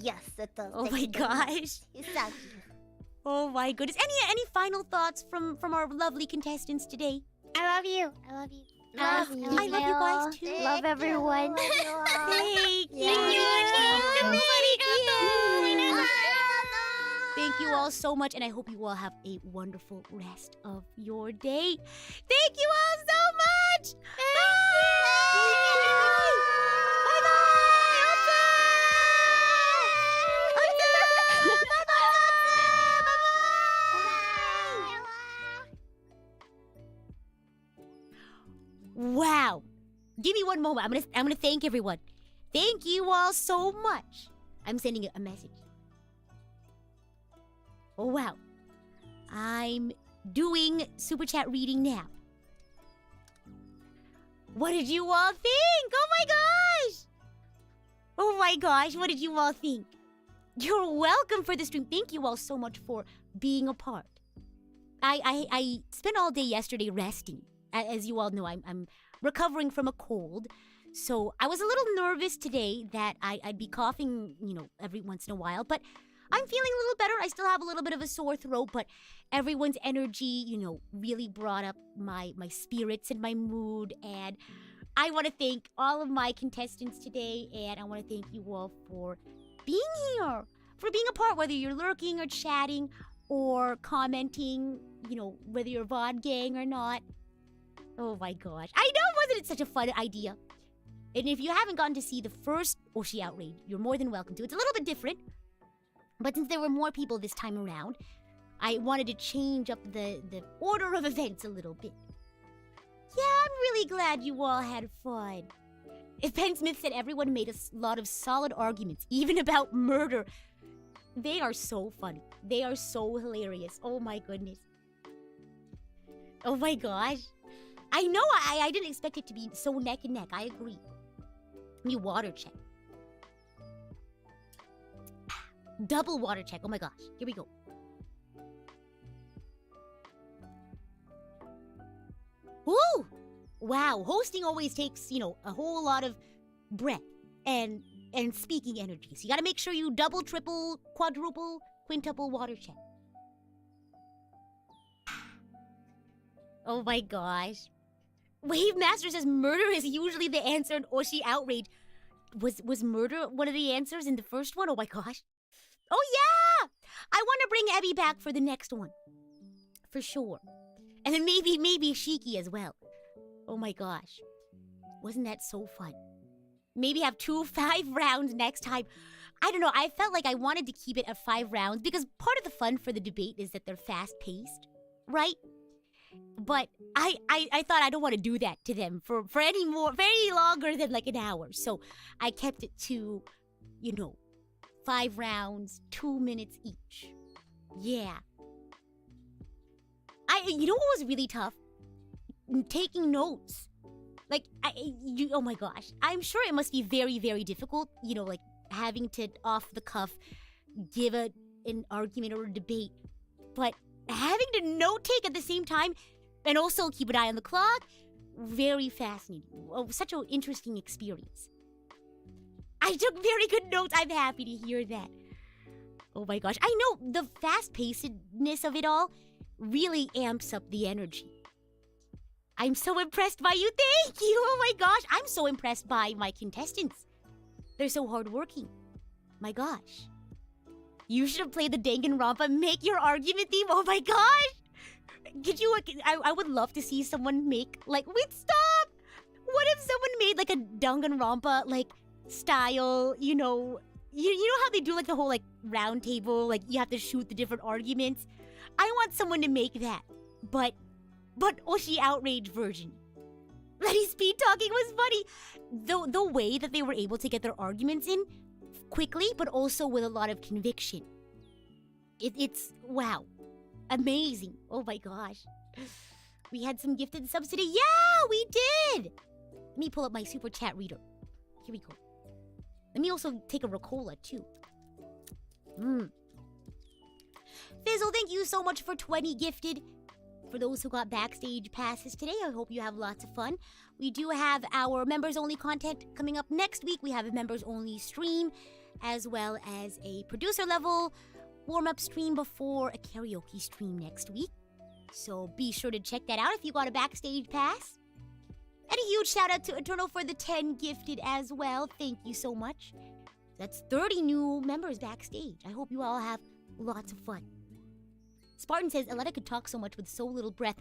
Yes, it does. Oh my gosh. Thank you. Oh my goodness. Any final thoughts from our lovely contestants today? I love you. I love you. Love you. I love you guys too. Thank everyone. you. Thank you. Thank you all so much, and I hope you all have a wonderful rest of your day. Thank you all so much. Wow. Give me one moment. I'm gonna thank everyone. Thank you all so much. I'm sending a message. Oh wow. I'm doing super chat reading now. What did you all think? Oh my gosh. Oh my gosh, what did you all think? You're welcome for the stream. Thank you all so much for being a part. I spent all day yesterday resting. As you all know, I'm recovering from a cold. So I was a little nervous today that I'd be coughing, every once in a while. But I'm feeling a little better. I still have a little bit of a sore throat, but everyone's energy, really brought up my spirits and my mood. And I want to thank all of my contestants today. And I want to thank you all for being here, for being a part, whether you're lurking or chatting or commenting, whether you're VOD gang or not. Oh my gosh. I know, wasn't it such a fun idea? And if you haven't gotten to see the first Oshi Outrage, you're more than welcome to. It's a little bit different. But since there were more people this time around, I wanted to change up the order of events a little bit. Yeah, I'm really glad you all had fun. If Ben Smith said everyone made a lot of solid arguments, even about murder. They are so funny. They are so hilarious. Oh my goodness. Oh my gosh. I know, I didn't expect it to be so neck and neck. I agree. Let me water check. Double water check. Oh my gosh. Here we go. Woo! Wow. Hosting always takes, a whole lot of breath and speaking energy. So you gotta make sure you double, triple, quadruple, quintuple water check. Oh my gosh. Wave Master says murder is usually the answer in Oshi Outrage. Was murder one of the answers in the first one? Oh my gosh. Oh yeah! I want to bring Abby back for the next one. For sure. And then maybe Shiki as well. Oh my gosh. Wasn't that so fun? Maybe have 5 rounds next time. I don't know, I felt like I wanted to keep it at 5 rounds because part of the fun for the debate is that they're fast-paced, right? But I thought I don't want to do that to them for any longer than like an hour. So I kept it to, 5 rounds, 2 minutes each. Yeah. You know what was really tough? Taking notes. Oh my gosh. I'm sure it must be very, very difficult, like having to off the cuff give an argument or a debate. But having to note take at the same time and also keep an eye on the clock, very fascinating. Oh, such an interesting experience. I took very good notes. I'm happy to hear that. Oh my gosh. I know the fast-pacedness of it all really amps up the energy. I'm so impressed by you. Thank you. Oh my gosh. I'm so impressed by my contestants. They're so hardworking. My gosh. You should have played the Danganronpa Make Your Argument theme. Oh my gosh. Could you, I would love to see someone make, wait, stop! What if someone made, a Danganronpa, style, you know how they do, the whole, round table, you have to shoot the different arguments? I want someone to make that, but Oshi Outrage version. Letty Speed Talking was funny. The way that they were able to get their arguments in quickly, but also with a lot of conviction. It's, wow. Amazing. Oh my gosh. We had some gifted subs today. Yeah, we did. Let me pull up my super chat reader. Here we go. Let me also take a Ricola, too. Fizzle, thank you so much for 20 gifted. For those who got backstage passes today, I hope you have lots of fun. We do have our members-only content coming up next week. We have a members-only stream, as well as a producer-level warm-up stream before a karaoke stream next week. So be sure to check that out if you got a backstage pass. And a huge shout-out to Eternal for the 10 gifted as well. Thank you so much. That's 30 new members backstage. I hope you all have lots of fun. Spartan says, Aletta could talk so much with so little breath.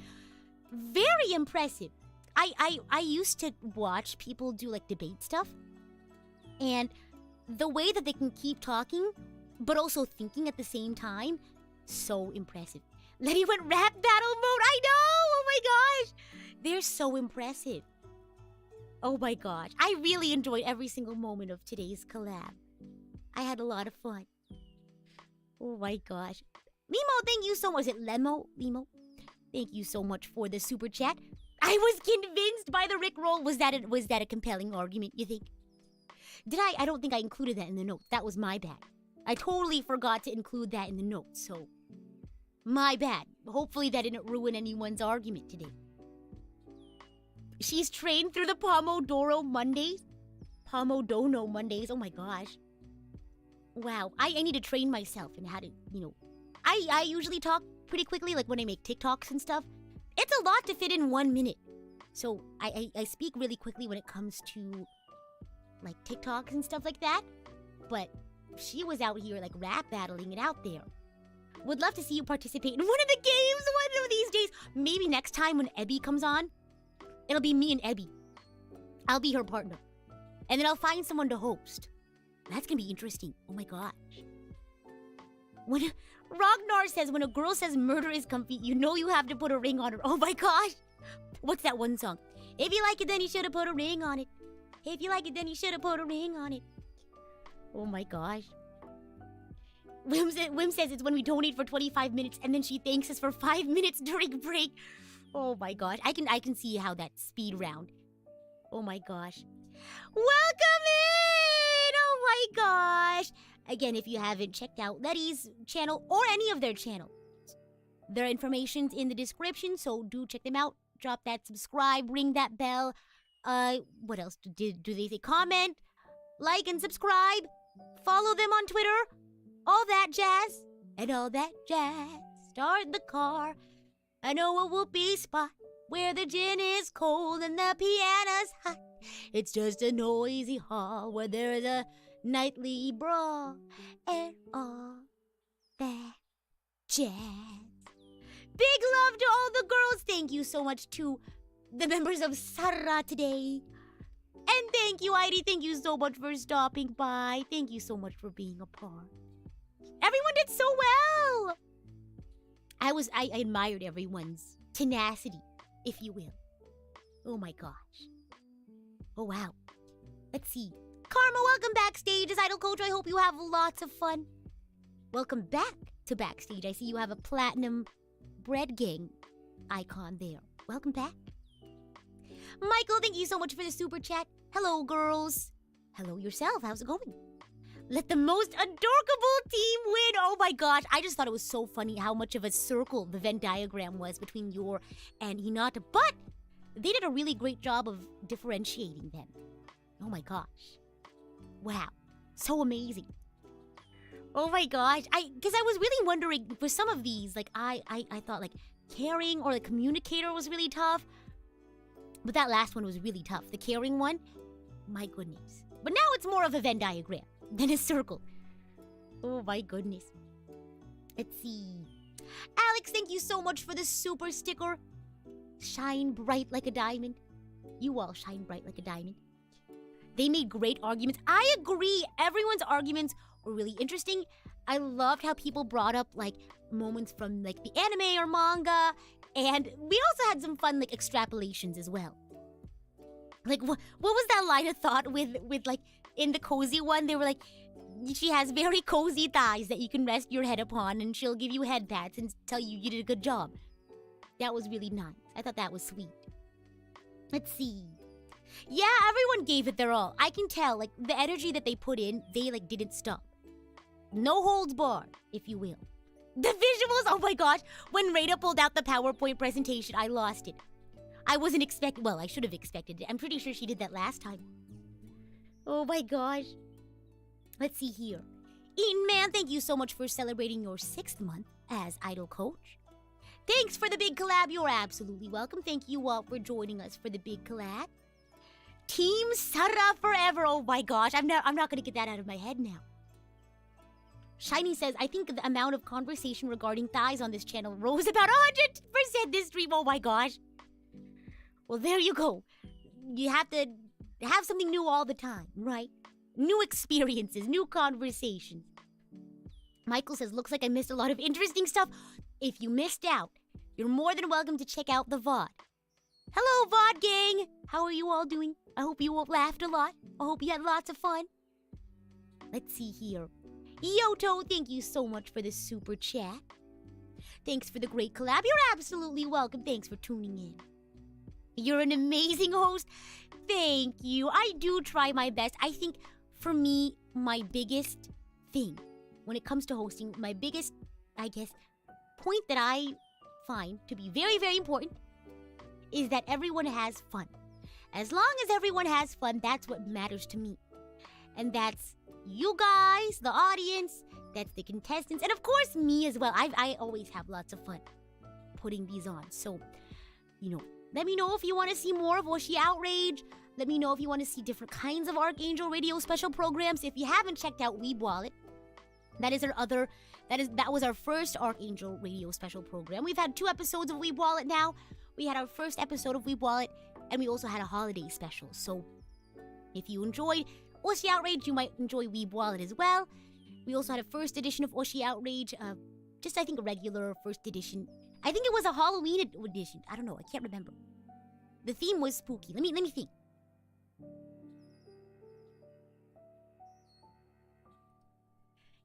Very impressive. I used to watch people do like debate stuff. And the way that they can keep talking, but also thinking at the same time, so impressive. Letty went rap battle mode. I know! Oh my gosh! They're so impressive. Oh my gosh. I really enjoyed every single moment of today's collab. I had a lot of fun. Oh my gosh. Limo, thank you so much. Is it Lemo? Thank you so much for the super chat. I was convinced by the Rickroll. Was that a compelling argument, you think? Did I? I don't think I included that in the notes. That was my bad. I totally forgot to include that in the notes, so my bad. Hopefully that didn't ruin anyone's argument today. She's trained through the Pomodoro Mondays. Pomodono Mondays. Oh my gosh. Wow. I need to train myself in how to, I usually talk pretty quickly, like when I make TikToks and stuff. It's a lot to fit in 1 minute. So I speak really quickly when it comes to like TikToks and stuff like that. But she was out here like rap battling it out there. Would love to see you participate in one of the games one of these days. Maybe next time when Ebby comes on, it'll be me and Ebby. I'll be her partner. And then I'll find someone to host. That's gonna be interesting. Oh my gosh. When Ragnar says, when a girl says murder is comfy, you know you have to put a ring on her. Oh my gosh. What's that one song? If you like it, then you should have put a ring on it. If you like it, then you should have put a ring on it. Oh my gosh. Wim says it's when we donate for 25 minutes and then she thanks us for 5 minutes during break. Oh my gosh. I can see how that speed round. Oh my gosh. Welcome in! Oh my gosh. Again, if you haven't checked out Letty's channel or any of their channels, their information's in the description, so do check them out. Drop that subscribe, ring that bell. What else do they say? Comment, like, and subscribe. Follow them on Twitter. All that jazz. And all that jazz. Start the car. I know a whoopee spot where the gin is cold and the piano's hot. It's just a noisy hall where there's a nightly brawl and all that jazz. Big love to all the girls. Thank you so much to the members of Sarah today. And thank you, Heidi. Thank you so much for stopping by. Thank you so much for being a part. Everyone did so well. I admired everyone's tenacity, if you will. Oh my gosh. Oh wow. Let's see. Karma, welcome backstage as Idol Coach. I hope you have lots of fun. Welcome back to backstage. I see you have a platinum bread gang icon there. Welcome back. Michael, thank you so much for the super chat. Hello, girls. Hello yourself. How's it going? Let the most adorable team win. Oh my gosh. I just thought it was so funny how much of a circle the Venn diagram was between Yor and Hinata. But they did a really great job of differentiating them. Oh my gosh. Wow. So amazing. Oh my gosh. Because I was really wondering, for some of these, like, I thought, like, caring or the communicator was really tough. But that last one was really tough. The caring one, my goodness. But now it's more of a Venn diagram than a circle. Oh my goodness. Let's see. Alex, thank you so much for the super sticker. Shine bright like a diamond. You all shine bright like a diamond. They made great arguments. I agree. Everyone's arguments were really interesting. I loved how people brought up, like, moments from, like, the anime or manga. And we also had some fun, like, extrapolations as well. Like, what was that line of thought with like, in the cozy one? They were like, she has very cozy thighs that you can rest your head upon, and she'll give you head pats and tell you you did a good job. That was really nice. I thought that was sweet. Let's see. Yeah, everyone gave it their all. I can tell, like, the energy that they put in, they, like, didn't stop. No holds barred, if you will. The visuals, oh my gosh. When Rita pulled out the PowerPoint presentation, I lost it. I wasn't expecting, well, I should have expected it. I'm pretty sure she did that last time. Oh my gosh. Let's see here. Eaton Man, thank you so much for celebrating your 6th month as Idol Coach. Thanks for the big collab. You're absolutely welcome. Thank you all for joining us for the big collab. Team Sara forever. Oh my gosh. I'm not going to get that out of my head now. Shiny says, I think the amount of conversation regarding thighs on this channel rose about 100% this stream. Oh my gosh. Well, there you go. You have to have something new all the time, right? New experiences, new conversations. Michael says, looks like I missed a lot of interesting stuff. If you missed out, you're more than welcome to check out the VOD. Hello, VOD gang. How are you all doing? I hope you all laughed a lot. I hope you had lots of fun. Let's see here. Yoto, thank you so much for the super chat. Thanks for the great collab. You're absolutely welcome. Thanks for tuning in. You're an amazing host. Thank you. I do try my best. I think for me, my biggest thing when it comes to hosting, my biggest, I guess, point that I find to be very, very important is that everyone has fun. As long as everyone has fun, that's what matters to me. And that's you guys, the audience, that's the contestants, and of course me as well. I always have lots of fun putting these on. So, let me know if you want to see more of Oshi Outrage. Let me know if you want to see different kinds of Archangel Radio special programs. If you haven't checked out Weeb Wallet, that was our first Archangel Radio special program. We've had 2 episodes of Weeb Wallet now. We had our first episode of Weeb Wallet, and we also had a holiday special. So, if you enjoyed Oshi Outrage, you might enjoy Weeb Wallet as well. We also had a first edition of Oshi Outrage, just I think a regular first edition. I think it was a Halloween edition. I don't know, I can't remember. The theme was spooky. Let me think.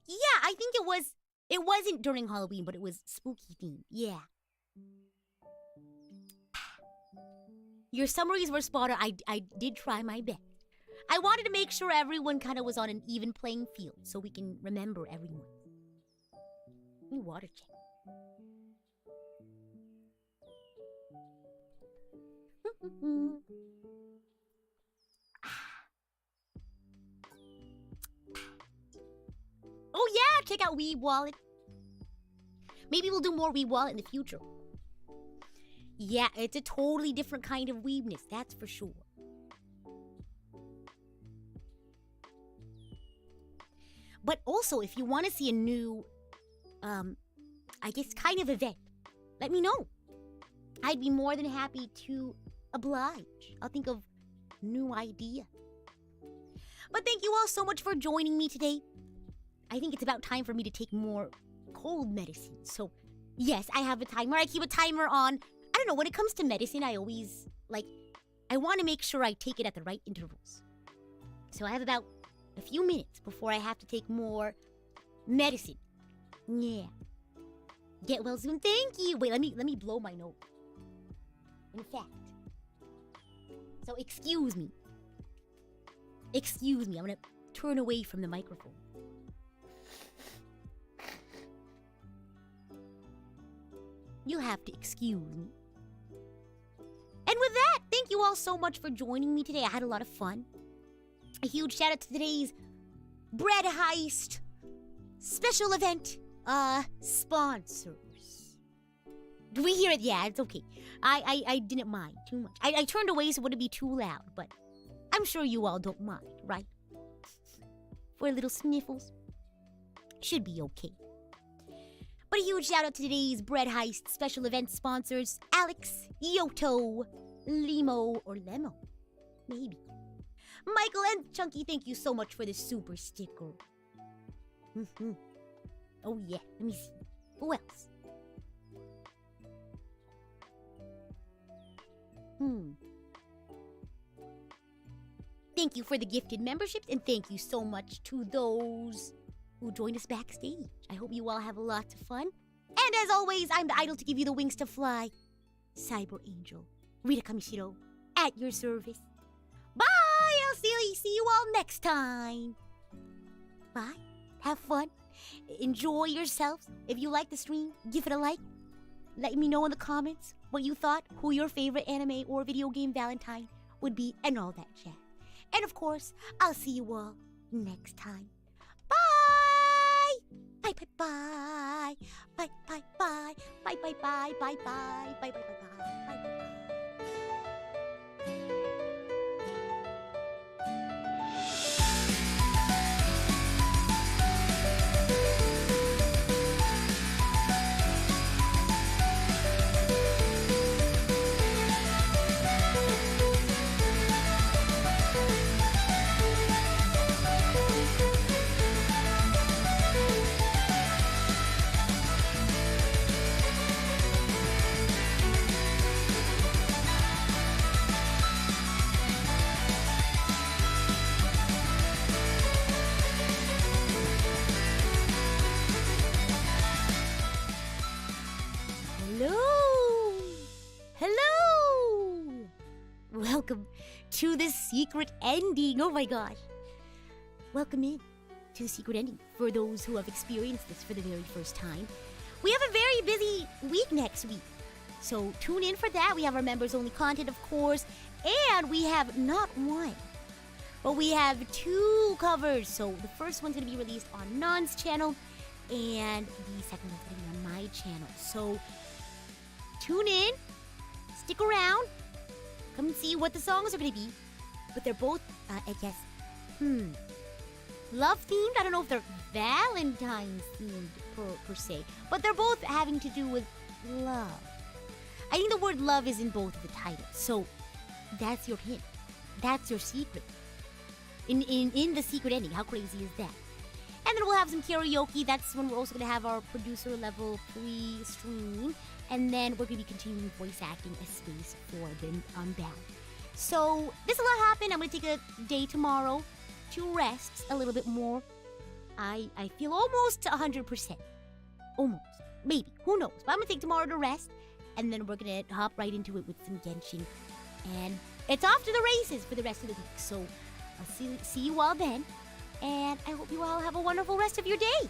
Yeah, I think it wasn't during Halloween, but it was spooky theme. Yeah. Your summaries were spot on. I did try my best. I wanted to make sure everyone kind of was on an even playing field so we can remember everyone. Let me water check. Oh yeah, check out Weeb Wallet. Maybe we'll do more Weeb Wallet in the future. Yeah, it's a totally different kind of weebness, that's for sure. But also, if you want to see a new, I guess, kind of event, let me know. I'd be more than happy to oblige. I'll think of new idea. But thank you all so much for joining me today. I think it's about time for me to take more cold medicine. So, yes, I have a timer. I keep a timer on. I don't know, when it comes to medicine, I always, I want to make sure I take it at the right intervals. So I have about a few minutes before I have to take more medicine. Yeah. Get well soon. Thank you. Wait, let me blow my nose. In fact. So excuse me. Excuse me. I'm going to turn away from the microphone. You'll have to excuse me. And with that, thank you all so much for joining me today. I had a lot of fun. A huge shout out to today's Bread Heist special event sponsors. Do we hear it? Yeah, it's okay. I didn't mind too much. I turned away so it wouldn't be too loud, but I'm sure you all don't mind, right? For a little sniffles. Should be okay. But a huge shout out to today's Bread Heist special event sponsors, Alex, Yoto, Limo, or Lemo. Maybe. Michael and Chunky, thank you so much for the super sticker. Oh yeah, let me see. Who else? Thank you for the gifted memberships, and thank you so much to those who joined us backstage. I hope you all have lots of fun. And as always, I'm the idol to give you the wings to fly. Cyber Angel, Rita Kamishiro, at your service. I'll see you all next time. Bye. Have fun. Enjoy yourselves. If you like the stream, give it a like. Let me know in the comments what you thought, who your favorite anime or video game Valentine would be, and all that jazz. And of course, I'll see you all next time. Bye! Bye bye bye. Bye bye bye. Bye bye bye. Bye bye. Bye bye bye bye. Bye bye. Hello! Welcome to the secret ending. Oh my gosh. Welcome in to the secret ending for those who have experienced this for the very first time. We have a very busy week next week. So tune in for that. We have our members only content, of course, and we have not one, but we have 2 covers. So the first one's going to be released on Non's channel, and the second one's going to be on my channel. So tune in, stick around, come and see what the songs are going to be. But they're both, I guess, love themed. I don't know if they're Valentine's themed per se, but they're both having to do with love. I think the word love is in both of the titles, so that's your hint. That's your secret. In the secret ending, how crazy is that? And then we'll have some karaoke. That's when we're also going to have our producer level pre-stream. And then we're going to be continuing voice acting a space for the Unbound. So this will not happen. I'm going to take a day tomorrow to rest a little bit more. I feel almost 100%. Almost. Maybe. Who knows? But I'm going to take tomorrow to rest. And then we're going to hop right into it with some Genshin. And it's off to the races for the rest of the week. So I'll see you all then. And I hope you all have a wonderful rest of your day.